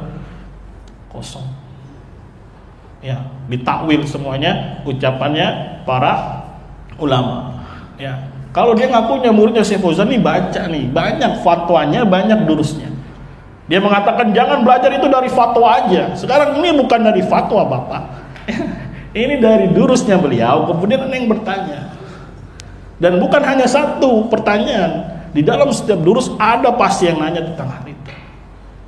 Kosong. Ya, ditakwil semuanya ucapannya para ulama. Ya. Kalau dia ngakunya muridnya Syekh Fauzan nih baca nih, banyak fatwanya, banyak durusnya. Dia mengatakan jangan belajar itu dari fatwa aja. Sekarang ini bukan dari fatwa Bapak. Ini dari durusnya beliau. Kemudian ada yang bertanya. Dan bukan hanya satu pertanyaan. Di dalam setiap durus ada pasti yang nanya tentang hal itu.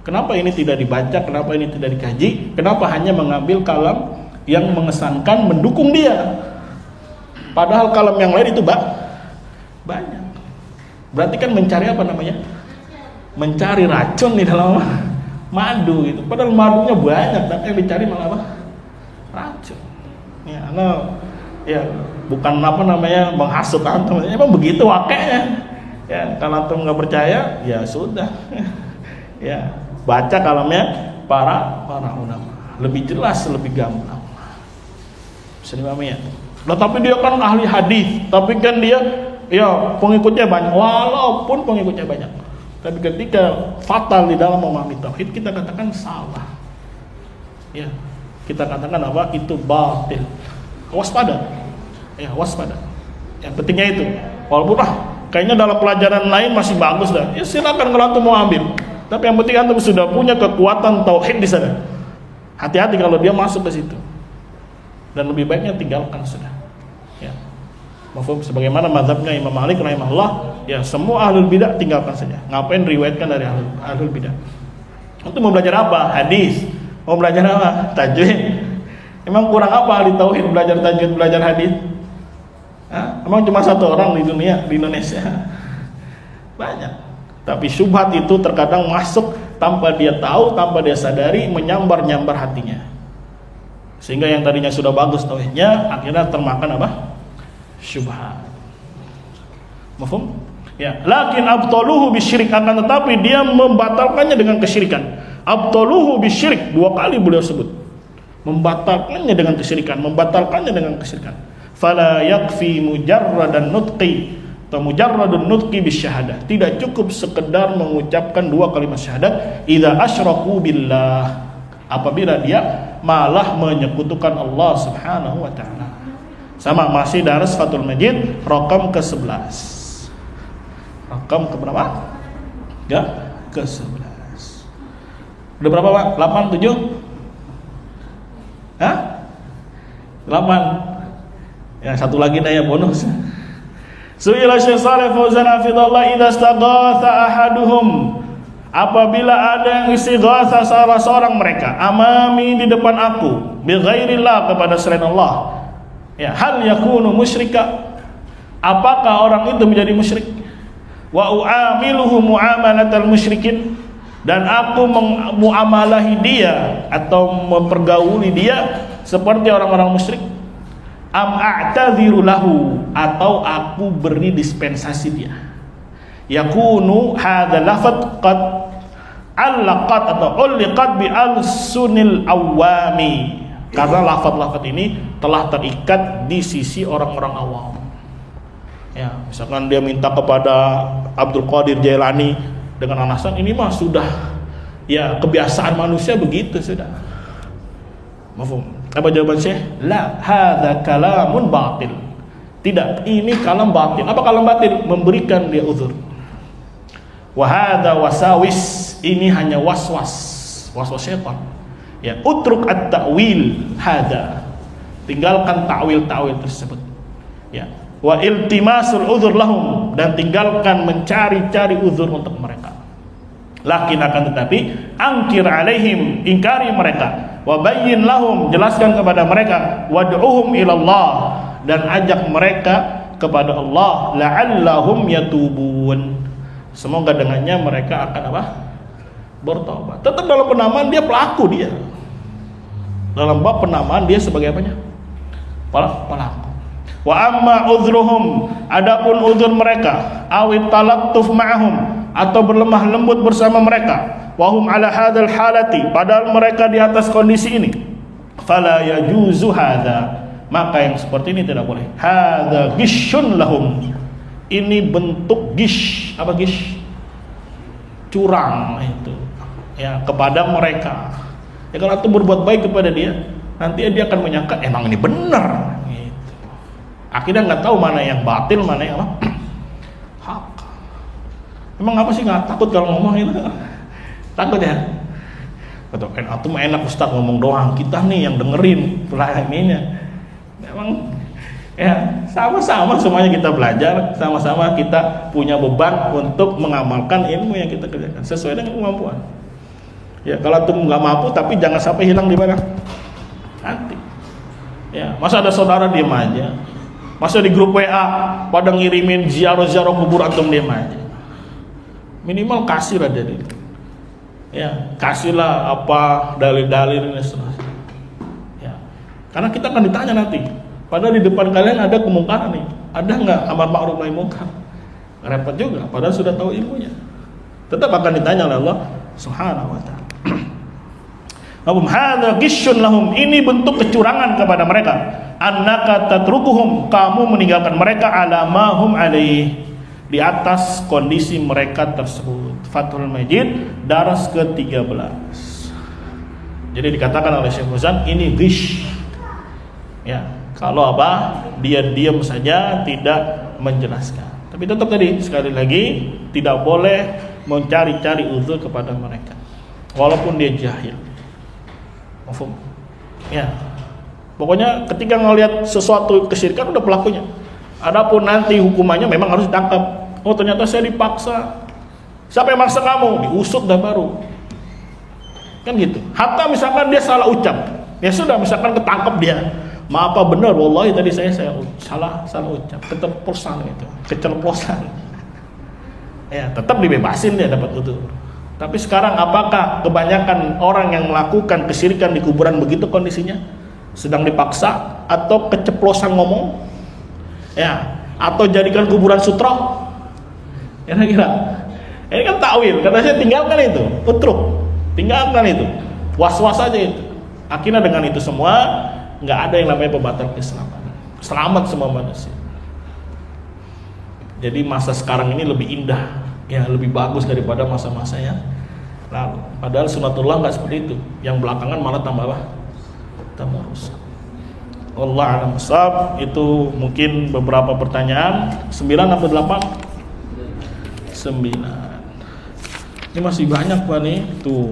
Kenapa ini tidak dibaca? Kenapa ini tidak dikaji? Kenapa hanya mengambil kalam yang mengesankan mendukung dia? Padahal kalam yang lain itu banyak. Berarti kan mencari apa namanya? Mencari racun di dalam madu gitu. Padahal madunya banyak, tapi yang dicari malah apa? Racun. Ya, ya bukan apa namanya menghasut antum. Emang begitu wakenya. Ya, kalau antum nggak percaya, ya sudah. Ya, baca kalamnya para ulama. Lebih jelas, lebih gampang. Bisa dipahami ya? Nah, tapi dia kan ahli hadis, tapi kan dia ya pengikutnya banyak, walaupun pengikutnya banyak. Tapi ketika fatal di dalam memahami tauhid, kita katakan salah. Ya, kita katakan apa? Itu batil. Waspada. Ya, waspada. Yang pentingnya itu. Walaupun kayaknya dalam pelajaran lain masih bagus dah. Ya silakan kalau antum mau ambil. Tapi yang penting antum sudah punya kekuatan tauhid di sana. Hati-hati kalau dia masuk ke situ. Dan lebih baiknya tinggalkan sudah. Ya. Mafhum, sebagaimana mazhabnya Imam Malik rahimahullah, ya semua ahlul bidah tinggalkan saja. Ngapain riwayatkan dari ahlul bidah? Untuk mau belajar apa? Hadis. Mau belajar apa? Tajwid. Emang kurang apa ahli tauhid belajar tajwid, belajar hadis? Emang cuma satu orang di dunia, di Indonesia? Banyak. Tapi syubhat itu terkadang masuk tanpa dia tahu, tanpa dia sadari, menyambar-nyambar hatinya. Sehingga yang tadinya sudah bagus tauhidnya akhirnya termakan apa? Syubhat. Mafhum? Ya, lakin abtaluhu bisyirik, akan tetapi dia membatalkannya dengan kesyirikan. Abtaluhu bisyirik, 2 kali beliau sebut. Membatalkannya dengan kesyirikan, membatalkannya dengan kesyirikan. Fala yakfi mujarradan nutqi, atau mujarradun nutqi bisyahadah. Tidak cukup sekedar mengucapkan 2 kalimat syahadat idza asyraku billah, apabila dia malah menyekutukan Allah Subhanahu wa taala. Sama, masih daras Fathul Majid rakam ke-11. Rakam ke berapa? Ya, ke-11. Udah berapa, Pak? 8, 7? Hah? 8. Ya, satu lagi nih ya bonus. Su'ila Syekh Shalih Fauzan hafizallah idza istaghatha ahaduhum, apabila ada yang istighatsah salah seorang mereka amami di depan aku bi ghairillah kepada selain Allah, ya hal yakunu musyrika, apakah orang itu menjadi musyrik? Wa u'amiluhu muamalatal musyrikin, dan aku muamalahi dia atau mempergauli dia seperti orang-orang musyrik. Am a'tadhiru lahu, atau aku beri dispensasi dia. Yakunu hadza lafadz qad allaqat atau ulliqat bi al-sunil awami, karena lafaz-lafaz ini telah terikat di sisi orang-orang awam. Ya, misalkan dia minta kepada Abdul Qadir Jailani dengan alasan ini mah sudah ya kebiasaan manusia begitu sudah. Mafhum? Apa jawaban Syekh? La, hadza kalamun batil. Tidak, ini kalam batil. Apa kalam batil? Memberikan dia uzur. Wa hadza wasawis, ini hanya waswas syaitan. Ya, utruk at-ta'wil hadza. Tinggalkan ta'wil tersebut. Ya. Wa iltimasul uzur lahum, dan tinggalkan mencari-cari uzur untuk mereka. Lakin akan tetapi angkir alaihim, ingkari mereka, wa bayyin lahum, jelaskan kepada mereka, wad'uhum ilallah, dan ajak mereka kepada Allah, la'allahum yatubun, semoga dengannya mereka akan apa? Bertobat. Tetap dalam penamaan dia pelaku, dia dalam bab penamaan dia sebagai apanya? Pelaku. Wa amma udhruhum, adapun udhur mereka, awit talattuf ma'ahum, atau berlemah lembut bersama mereka, wahum ala hadzal halati, padahal mereka di atas kondisi ini, fala yajuzu hadza, maka yang seperti ini tidak boleh. Hadza ghisyun lahum, ini bentuk gish. Apa gish? Curang itu ya kepada mereka. Ya kalau itu berbuat baik kepada dia, nanti dia akan menyangka emang ini benar gitu. Akhirnya nggak tahu mana yang batil, mana yang apa hak. Emang apa sih nggak takut kalau ngomong itu? Takut ya? Betul. Itu mah enak Ustaz ngomong doang, kita nih yang dengerin pelayanannya. Memang ya sama-sama semuanya kita belajar, sama-sama kita punya beban untuk mengamalkan ilmu yang kita kerjakan sesuai dengan kemampuan. Ya kalau itu nggak mampu, tapi jangan sampai hilang di mana? Nanti. Ya masa ada saudara diam aja, masa di grup WA pada ngirimin ziarah-ziarah kubur antum diam aja. Minimal kasih lah dari, ya kasihlah apa dalil-dalil ini seterusnya. Ya, karena kita akan ditanya nanti. Padahal di depan kalian ada kemungkaran nih, ada nggak amar ma'ruf nahi munkar? Repot juga. Padahal sudah tahu ilmunya. Tetap akan ditanya oleh Allah Subhanahu wa Ta'ala. Abum hadza ghisyun lahum, ini bentuk kecurangan kepada mereka. Annaka tatrukuhum, kamu meninggalkan mereka ala ma hum alaih, di atas kondisi mereka tersebut. Fathul Majid daras ke-13. Jadi dikatakan oleh Syekh Fauzan ini ghish. Ya, kalau apa? Dia diam saja, tidak menjelaskan. Tapi tetap tadi sekali lagi tidak boleh mencari-cari uzur kepada mereka walaupun dia jahil. Mafhum? Ya. Pokoknya ketika ngelihat sesuatu kesyirikan udah pelakunya. Adapun nanti hukumannya memang harus ditangkap. Oh ternyata saya dipaksa. Siapa yang maksa kamu? Diusut dah baru. Kan gitu. Hatta misalkan dia salah ucap, ya sudah, misalkan ketangkep dia. Maaf apa benar, wallahi tadi saya salah ucap, keceplosan itu, keceplosan. Ya tetap dibebasin, dia dapat uzur. Tapi sekarang apakah kebanyakan orang yang melakukan kesyirikan di kuburan begitu kondisinya? Sedang dipaksa atau keceplosan ngomong? Ya, atau jadikan kuburan sutra? Kira-kira ini kan takwil, kata saya tinggalkan itu, utruk, tinggalkan itu, was-was aja itu. Akhirnya dengan itu semua nggak ada yang namanya pembatal keselamatan, selamat semua manusia. Jadi masa sekarang ini lebih indah, ya lebih bagus daripada masa-masa yang lalu. Padahal sunatullah nggak seperti itu, yang belakangan malah tambah apa? Tambah rusak. Allah a'lam bishawab. Itu mungkin beberapa pertanyaan. 9 atau 8? 9. Ini masih banyak Pak nih. Tuh.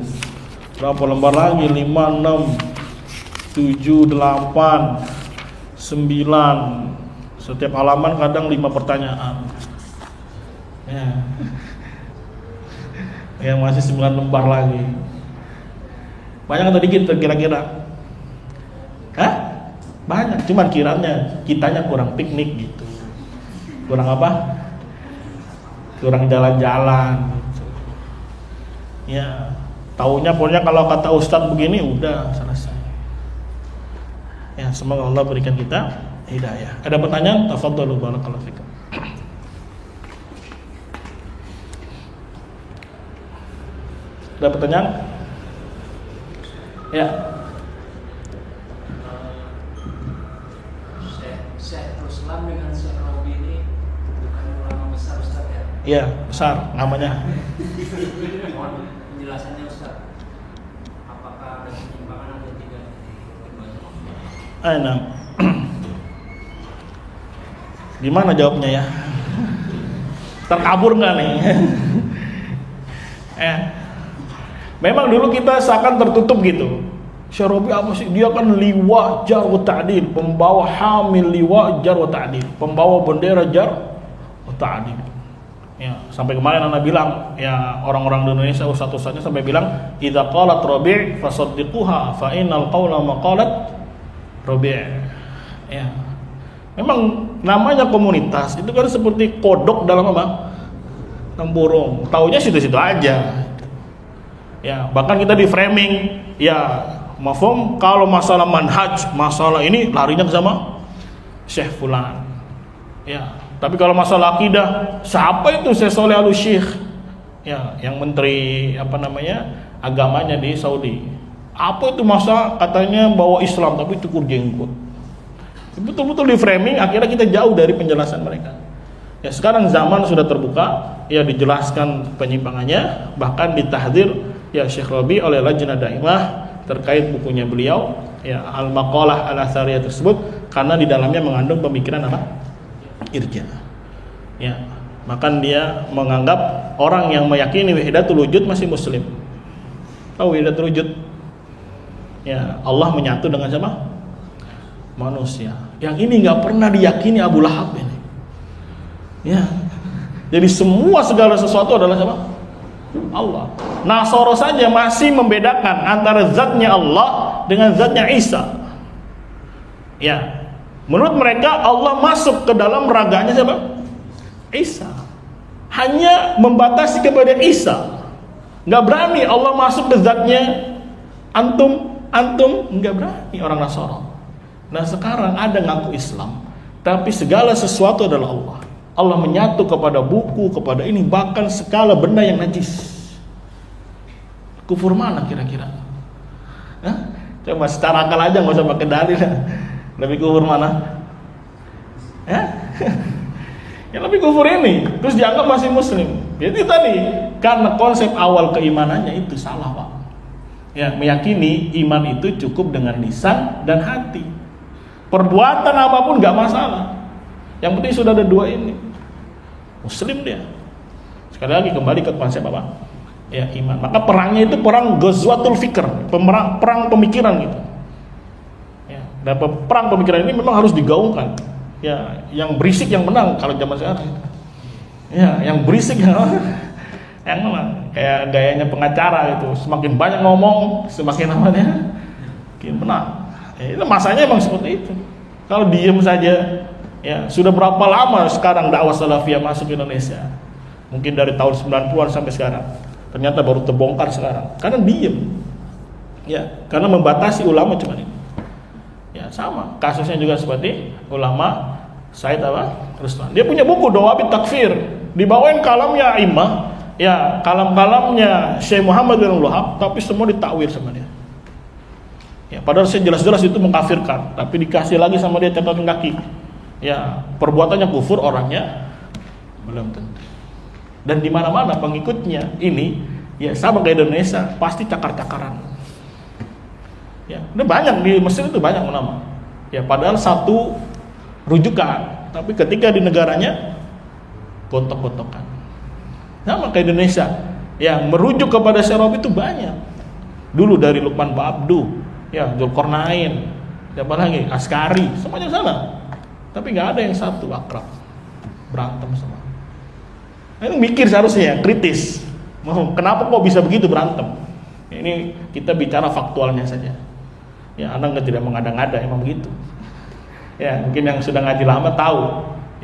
Berapa lembar lagi? 5, 6, 7, 8, 9, Setiap halaman kadang 5 pertanyaan. Ya. Yang masih 9 lembar lagi. Banyak atau dikit kira-kira? Hah? Banyak, cuman kitanya kurang piknik gitu. Kurang apa? Kurang jalan-jalan gitu. Ya, taunya pokoknya kalau kata Ustadz begini udah selesai. Ya, semoga Allah berikan kita hidayah. Ada pertanyaan? Tafadhalu barakallahu fikum. Ada pertanyaan? Ya. Syekh Ruslan dengan Syekh Robi ini bukan ulama besar Ustaz ya? Iya, besar namanya. Mohon penjelasannya Ustaz. Apakah ada penyimpangan atau tidak? Nah. Gimana jawabnya ya? Terkabur nggak nih? Memang dulu kita seakan tertutup gitu. Syekh Robi apa sih? Dia kan liwa jar wa ta'dil, pembawa hamil liwa jar wa ta'dil, pembawa bendera jar wa ta'dil. Ya, sampai kemarin anak bilang, ya orang-orang di Indonesia ustaz-ustaznya sampai bilang, idza qalat Rabi' fasaddiquha fa innal qawla maqalat Rabi'. Ya. Memang namanya komunitas itu kan seperti kodok dalam apa? Dalam burung. Taunya situ-situ aja. Ya, bahkan kita di framing, ya mafhum kalau masalah manhaj, masalah ini larinya ke sama Syekh fulan. Ya, tapi kalau masalah akidah, siapa itu Syekh Shalih Al-Syekh? Ya, yang menteri agamanya di Saudi. Apa itu masa katanya bawa Islam tapi cukur jenggot. Betul-betul di framing, akhirnya kita jauh dari penjelasan mereka. Ya, sekarang zaman sudah terbuka, ya dijelaskan penyimpangannya, bahkan ditahdzir ya Syekh Rabi oleh Lajnah Daimah terkait bukunya beliau, ya Al-Maqalah Al-Athariyah tersebut, karena di dalamnya mengandung pemikiran apa? Irja. Ya, maka dia menganggap orang yang meyakini wahidatul wujud masih muslim. Tahu wahidatul wujud? Ya, Allah menyatu dengan siapa? Manusia. Yang ini nggak pernah diyakini Abu Lahab ini. Ya. Jadi semua segala sesuatu adalah siapa? Allah. Nasoro saja masih membedakan antara zatnya Allah dengan zatnya Isa. Ya. Menurut mereka Allah masuk ke dalam raganya siapa? Isa. Hanya membatasi kepada Isa. Nggak berani Allah masuk ke zatnya antum nggak berani orang Nasoro. Nah sekarang ada ngaku Islam, tapi segala sesuatu adalah Allah. Allah menyatu kepada buku, kepada ini, bahkan segala benda yang najis. Kufur mana kira-kira? Coba secara akal aja, nggak usah pakai dalil. Lebih kufur mana? Ya lebih kufur ini, terus dianggap masih muslim. Jadi tadi, karena konsep awal keimanannya itu salah, Pak. Ya, meyakini iman itu cukup dengan lisan dan hati. Perbuatan apapun nggak masalah. Yang penting sudah ada dua ini, muslim dia. Sekali lagi kembali ke konsep apa? Ya iman. Maka perangnya itu perang Ghazwatul Fikr, perang pemikiran gitu. Ya, dan perang pemikiran ini memang harus digaungkan. Ya, yang berisik yang menang kalau zaman sekarang. Ya, yang berisik yang menang. Kayak gayanya pengacara gitu. Semakin banyak ngomong, semakin namanya makin menang. Ya, itu masanya emang seperti itu. Kalau diem saja, ya sudah berapa lama sekarang dakwah salafiyah masuk ke Indonesia? Mungkin dari tahun 90-an sampai sekarang. Ternyata baru terbongkar sekarang. Karena diem. Ya, karena membatasi ulama cuma ini. Ya, sama. Kasusnya juga seperti ulama Said Ruslan. Dia punya buku Dawabit Takfir. Dibawain kalamnya A'immah, ya, kalam-kalamnya Syekh Muhammad bin Wahab, tapi semua ditakwil sama dia. Ya, padahal saya jelas-jelas itu mengkafirkan, tapi dikasih lagi sama dia catatan kaki. Ya, perbuatannya kufur, orangnya belum tentu. Dan di mana-mana pengikutnya ini, ya sama kayak Indonesia, pasti cakar-cakaran. Ya, ini banyak di Mesir itu banyak ulama. Ya, padahal satu rujukan, tapi ketika di negaranya gontok-gontokan. Sama kayak Indonesia, yang merujuk kepada Syekh Rabi itu banyak. Dulu dari Lukman Ba'abdu, ya Dzulqarnain, siapa lagi? Askari, semuanya sana. Tapi nggak ada yang satu akrab, berantem semua. Ini mikir seharusnya ya, kritis. Kenapa kok bisa begitu berantem? Ini kita bicara faktualnya saja. Ya, Anda tidak mengada-ngada, emang begitu. Ya, mungkin yang sudah ngaji lama tahu.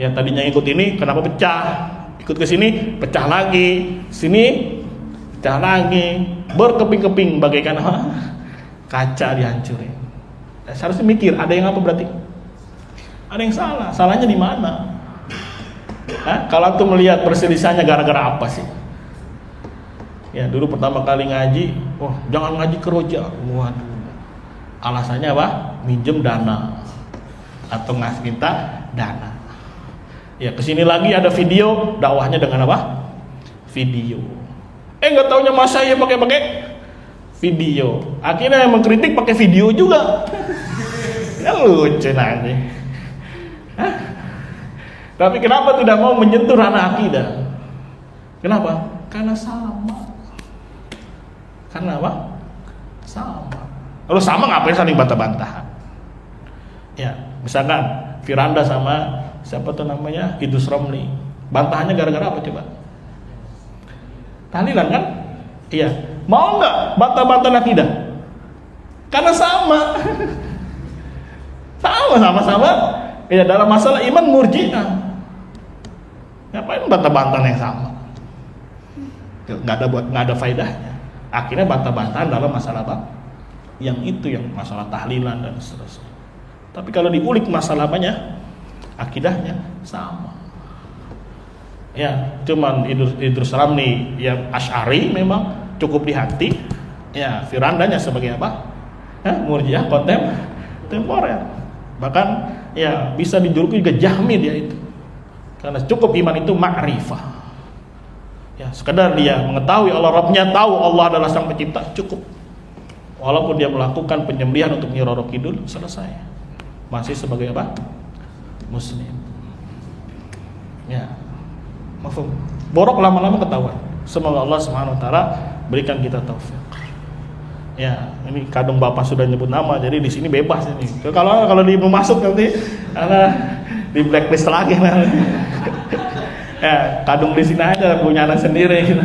Ya, tadinya ikut ini, kenapa pecah? Ikut ke sini, pecah lagi. Sini, pecah lagi. Berkeping-keping bagaikan kaca dihancurin. Ya, seharusnya mikir, ada yang apa berarti? Ada yang salah. Salahnya di mana? Kalau tuh melihat perselisihannya gara-gara apa sih? Ya, dulu pertama kali ngaji, jangan ngaji ke Roja. Waduh. Alasannya apa? Minjem dana atau ngasih minta dana. Ya, kesini lagi ada video, dakwahnya dengan apa? Video. Nggak taunya mas saya pakai video. Akhirnya yang mengkritik pakai video juga. Ya lucu nanti. Tapi kenapa tidak mau menyentuh ranah akidah? Kenapa? Karena sama. Karena apa? Sama. Kalau sama ngapain saling bantah-bantahan? Ya, misalkan Firanda sama siapa tuh namanya? Idrus Romli. Bantahannya gara-gara apa coba? Tahlilan kan? Iya. Mau nggak bantah-bantah akidah? Karena sama. Sama-sama. Ya, dalam masalah iman Murji'ah. Ngapain bantah-bantahan yang sama? Nggak ada faedahnya. Akhirnya bantah-bantahan dalam masalah apa? Yang itu, yang masalah tahlilan dan seterusnya. Tapi kalau diulik masalah banyak, akidahnya sama. Ya, cuman Idrus Ramli yang Asy'ari memang cukup di hati. Ya, Firandanya sebagai apa? Murji'ah kontemporer. Bahkan ya bisa dijuluki juga Jahmi dia itu. Karena cukup iman itu ma'rifah. Ya, sekedar dia mengetahui Allah Rabbnya, tahu Allah adalah sang pencipta, cukup. Walaupun dia melakukan penyembelihan untuk Nyi Roro Kidul, selesai. Masih sebagai apa? Muslim. Ya. Mafhum. Borok lama-lama ketahuan. Semoga Allah Subhanahu wa taala berikan kita taufik. Ya, ini kadung Bapak sudah nyebut nama, jadi di sini bebas ini. Kalau di masuk nanti di blacklist lagi nanti. Ya, kadung di sini aja punya anak sendiri gitu.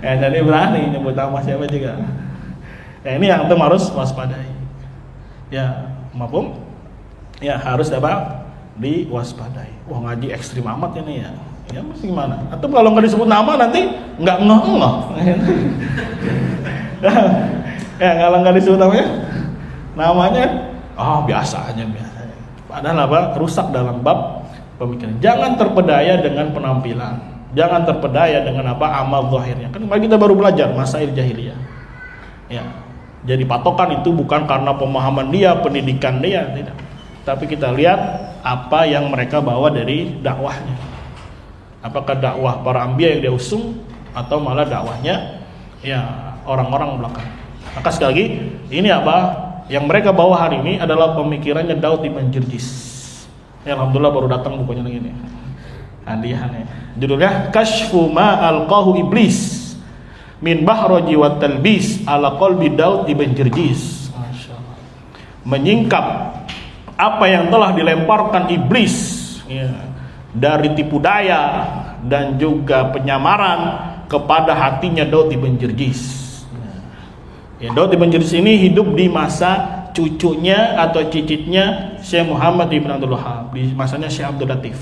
Ya, jadi berani nyebut nama siapa juga. Ya, ini yang harus waspadai. Ya, mafhum? Ya, harus apa? Diwaspadai. Wah, ngaji ekstrim amat ini ya. Ya, mesti gimana? Atau kalau nggak disebut nama nanti nggak ngeh-ngeh. Ya, kalau nggak disebut namanya, biasa aja. Padahal apa? Rusak dalam bab pemikiran. Jangan terpedaya dengan penampilan. Jangan terpedaya dengan apa? Amal zahirnya. Kan kita baru belajar masail jahiliyah. Ya. Jadi patokan itu bukan karena pemahaman dia, pendidikan dia, tidak. Tapi kita lihat apa yang mereka bawa dari dakwahnya. Apakah dakwah para anbiya yang dia usung atau malah dakwahnya ya orang-orang belakang. Maka sekali lagi, ini apa? Yang mereka bawa hari ini adalah pemikirannya Daud Ibn Jirjis. Ya, alhamdulillah baru datang bukunya lagi nih. Hadiahnya. Judulnya Kashfu ma alqahu iblis min bahraji wa talbis ala qalbi Daud Ibn Jirjis. Masyaallah. Menyingkap apa yang telah dilemparkan iblis ya, dari tipu daya dan juga penyamaran kepada hatinya Daud Ibn Jirjis. Ya, Daud Ibn Jirjis ini hidup di masa cucunya atau cicitnya Syekh Muhammad Ibn Abdul Wahab, di masanya Syekh Abdul Latif.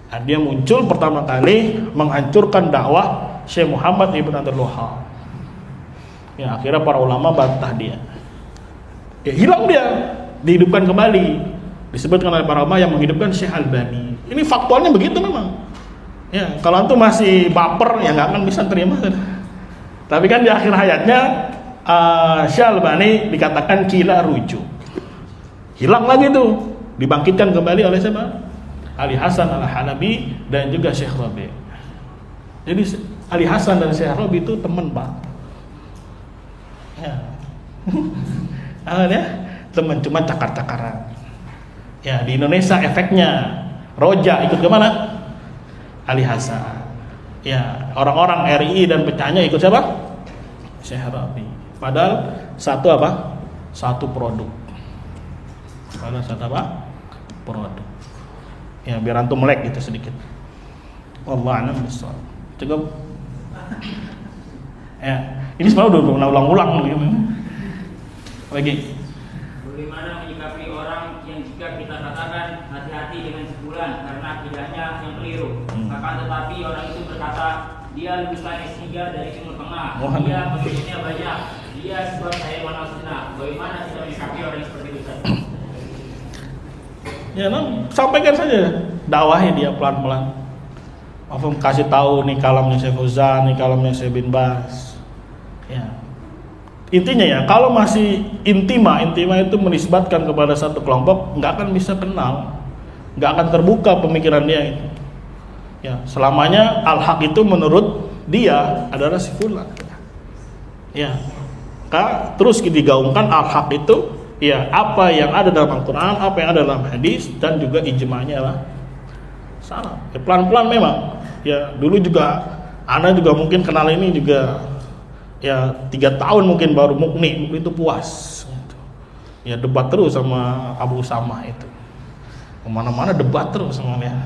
Nah, dia muncul pertama kali menghancurkan dakwah Syekh Muhammad Ibn Abdul Wahab. Ya, akhirnya para ulama bantah dia. Ya, hilang dia, dihidupkan kembali. Disebutkan oleh para ulama yang menghidupkan Syekh Albani. Ini faktualnya begitu memang. Ya, kalau antum masih baper ya nggak akan bisa terima. Tapi kan di akhir hayatnya Syekh Albani dikatakan kila rujuk. Hilang lagi tuh, dibangkitkan kembali oleh siapa? Ali Hasan Al-Halabi dan juga Syekh Rabi. Jadi Ali Hasan dan Syekh Rabi itu teman, Pak. Ya. Ya, teman cuma cakar-cakaran. Ya, di Indonesia efeknya Roja ikut ke mana? Ali Hasan. Ya, orang-orang RI dan pecahnya ikut siapa? Syekh Rabi. Padahal satu apa? Satu produk. Padahal satu apa? produk. Ya biar antum melek gitu sedikit. Wallahu a'lam bishawab. Cukup. Ya, ini sebenarnya udah ulang-ulang gitu. Lagi. Bagaimana menyikapi orang yang jika kita katakan hati-hati dengan sebulan karena akidahnya yang keliru, akan tetapi orang itu berkata dia lulusan S3 dari Timur Tengah, dia pendidikannya banyak, dia sebab saya mana sunnah. Bagaimana kita menyikapi orang seperti itu? Ya, sampaikan saja, dakwahi dia pelan-pelan. Kasih tahu nih kalamnya Syekh Fauzan, nih kalamnya Syekh bin Baz. Ya. Intinya ya, kalau masih intima itu menisbatkan kepada satu kelompok, nggak akan bisa kenal, nggak akan terbuka pemikiran dia itu. Ya, selamanya al-haq itu menurut dia adalah si fulan. Ya, terus digaungkan al-haq itu, ya apa yang ada dalam Al-Quran, apa yang ada dalam hadis, dan juga ijma'nya lah. Salah. Ya, pelan-pelan memang. Ya, dulu juga, Ana juga mungkin kenal ini juga. Ya 3 tahun mungkin baru mukni itu puas gitu. Ya debat terus sama Abu Usama itu, kemana-mana debat terus sama dia.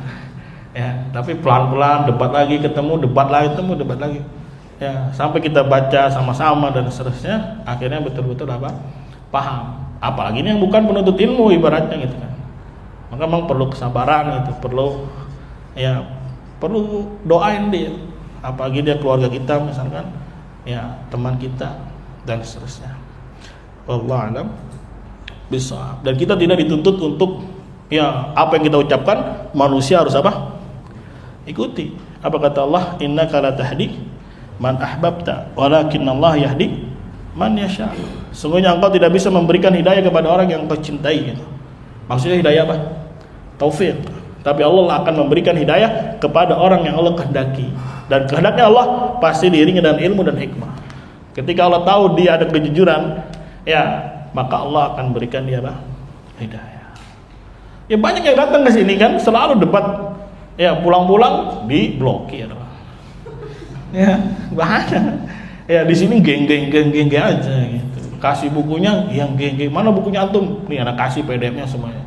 Ya tapi pelan-pelan debat lagi, ketemu debat lagi, debat lagi. Ya sampai kita baca sama-sama dan seterusnya, akhirnya betul-betul apa paham. Apalagi ini yang bukan penuntut ilmu ibaratnya gitu kan. Maka memang perlu kesabaran itu, perlu doain dia. Apalagi dia keluarga kita misalkan, ya teman kita dan seterusnya. Wallahu a'lam bishawab. Dan kita tidak dituntut untuk ya apa yang kita ucapkan manusia harus apa? Ikuti. Apa kata Allah? Innaka la tahdi man ahbabta walakinnallaha yahdi man yasha. Sungguhnya engkau tidak bisa memberikan hidayah kepada orang yang engkau cintai gitu. Maksudnya hidayah apa? Taufik. Tapi Allah akan memberikan hidayah kepada orang yang Allah kehendaki. Dan kehendaknya Allah pasti diiringi dengan ilmu dan hikmah. Ketika Allah tahu dia ada kejujuran, ya maka Allah akan berikan dia apa? Hidayah. Ya banyak yang datang ke sini kan selalu debat. Ya pulang-pulang diblokir. Ya banyak. Ya di sini geng aja gitu. Kasih bukunya yang geng. Mana bukunya antum? Nih anak kasih PDF-nya semuanya.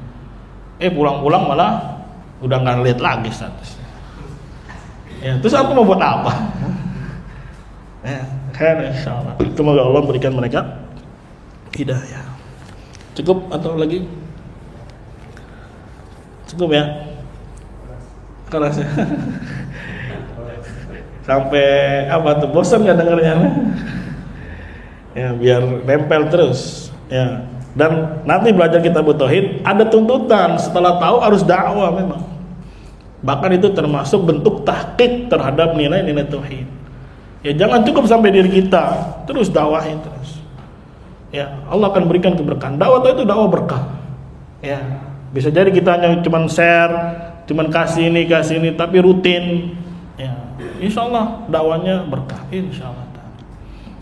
Pulang-pulang malah udah nggak lihat lagi statusnya. Ya, terus aku mau buat apa? Ya, kan insyaallah. Semoga Allah berikan mereka hidayah. Cukup atau lagi? Cukup ya. Keras ya. Sampai apa tuh bosan nggak dengarnya? Ya biar nempel terus. Ya. Dan nanti belajar kitab tauhid ada tuntutan setelah tahu harus dakwah memang. Bahkan itu termasuk bentuk tahqiq terhadap nilai-nilai tauhid. Ya jangan cukup sampai diri kita, terus dakwahin terus. Ya Allah akan berikan keberkahan. Dakwah itu dakwah berkah. Ya bisa jadi kita hanya cuman share, cuman kasih ini tapi rutin. Ya insyaallah dakwanya berkah insyaallah.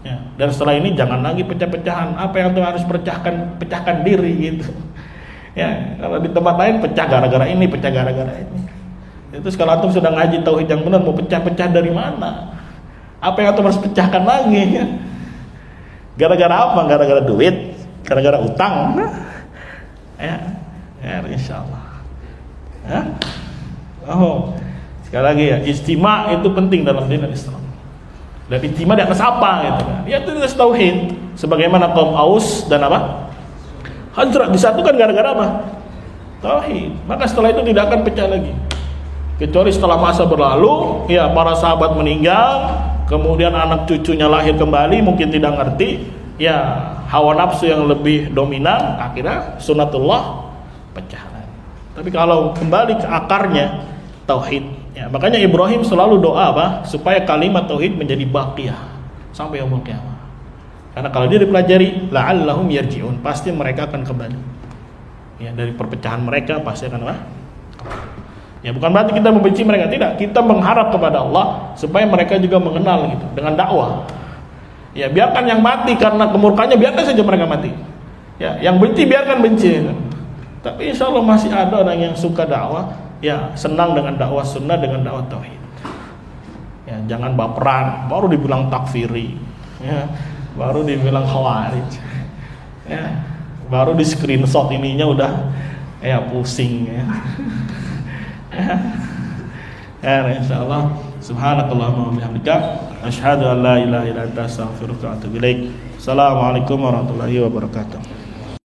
Ya, dan setelah ini jangan lagi pecah-pecahan. Apa yang harus pecahkan diri gitu. Ya, kalau di tempat lain pecah gara-gara ini, pecah gara-gara ini. Itu kalau antum sudah ngaji tauhid yang benar, mau pecah-pecah dari mana? Apa yang antum harus pecahkan lagi? Ya? Gara-gara apa? Gara-gara duit, gara-gara utang. Ya, insyaallah. Ya. Oh, sekali lagi ya, ijtima itu penting dalam dinul Islam. Dan ijtima di atas apa gitu kan? Ya itu atas tauhid. Sebagaimana kaum Aus dan apa? Hazraj disatukan gara-gara apa? Tauhid. Maka setelah itu tidak akan pecah lagi. Kecuali setelah masa berlalu, ya para sahabat meninggal, kemudian anak cucunya lahir kembali, mungkin tidak ngerti, ya hawa nafsu yang lebih dominan, akhirnya sunatullah pecah lagi. Tapi kalau kembali ke akarnya tauhid, ya makanya Ibrahim selalu doa apa? Supaya kalimat tauhid menjadi baqiyah sampai yaumul qiyamah. Karena kalau dia dipelajari, la'allahum yarji'un, pasti mereka akan kembali. Ya dari perpecahan mereka pasti akan apa? Ya bukan berarti kita membenci mereka, tidak. Kita mengharap kepada Allah supaya mereka juga mengenal gitu dengan dakwah. Ya biarkan yang mati karena kemurkanya, biarkan saja mereka mati. Ya yang benci biarkan benci. Tapi insya Allah masih ada orang yang suka dakwah, ya senang dengan dakwah sunnah, dengan dakwah tauhid. Ya jangan baperan, baru dibilang takfiri, ya, baru dibilang khawarij, ya, baru di screenshot ininya udah pusing ya. Ya, insyaallah. Subhanakallahumma wa bihamdika asyhadu an la ilaha illa anta astaghfiruka wa atubu ilaik. Assalamualaikum warahmatullahi wabarakatuh.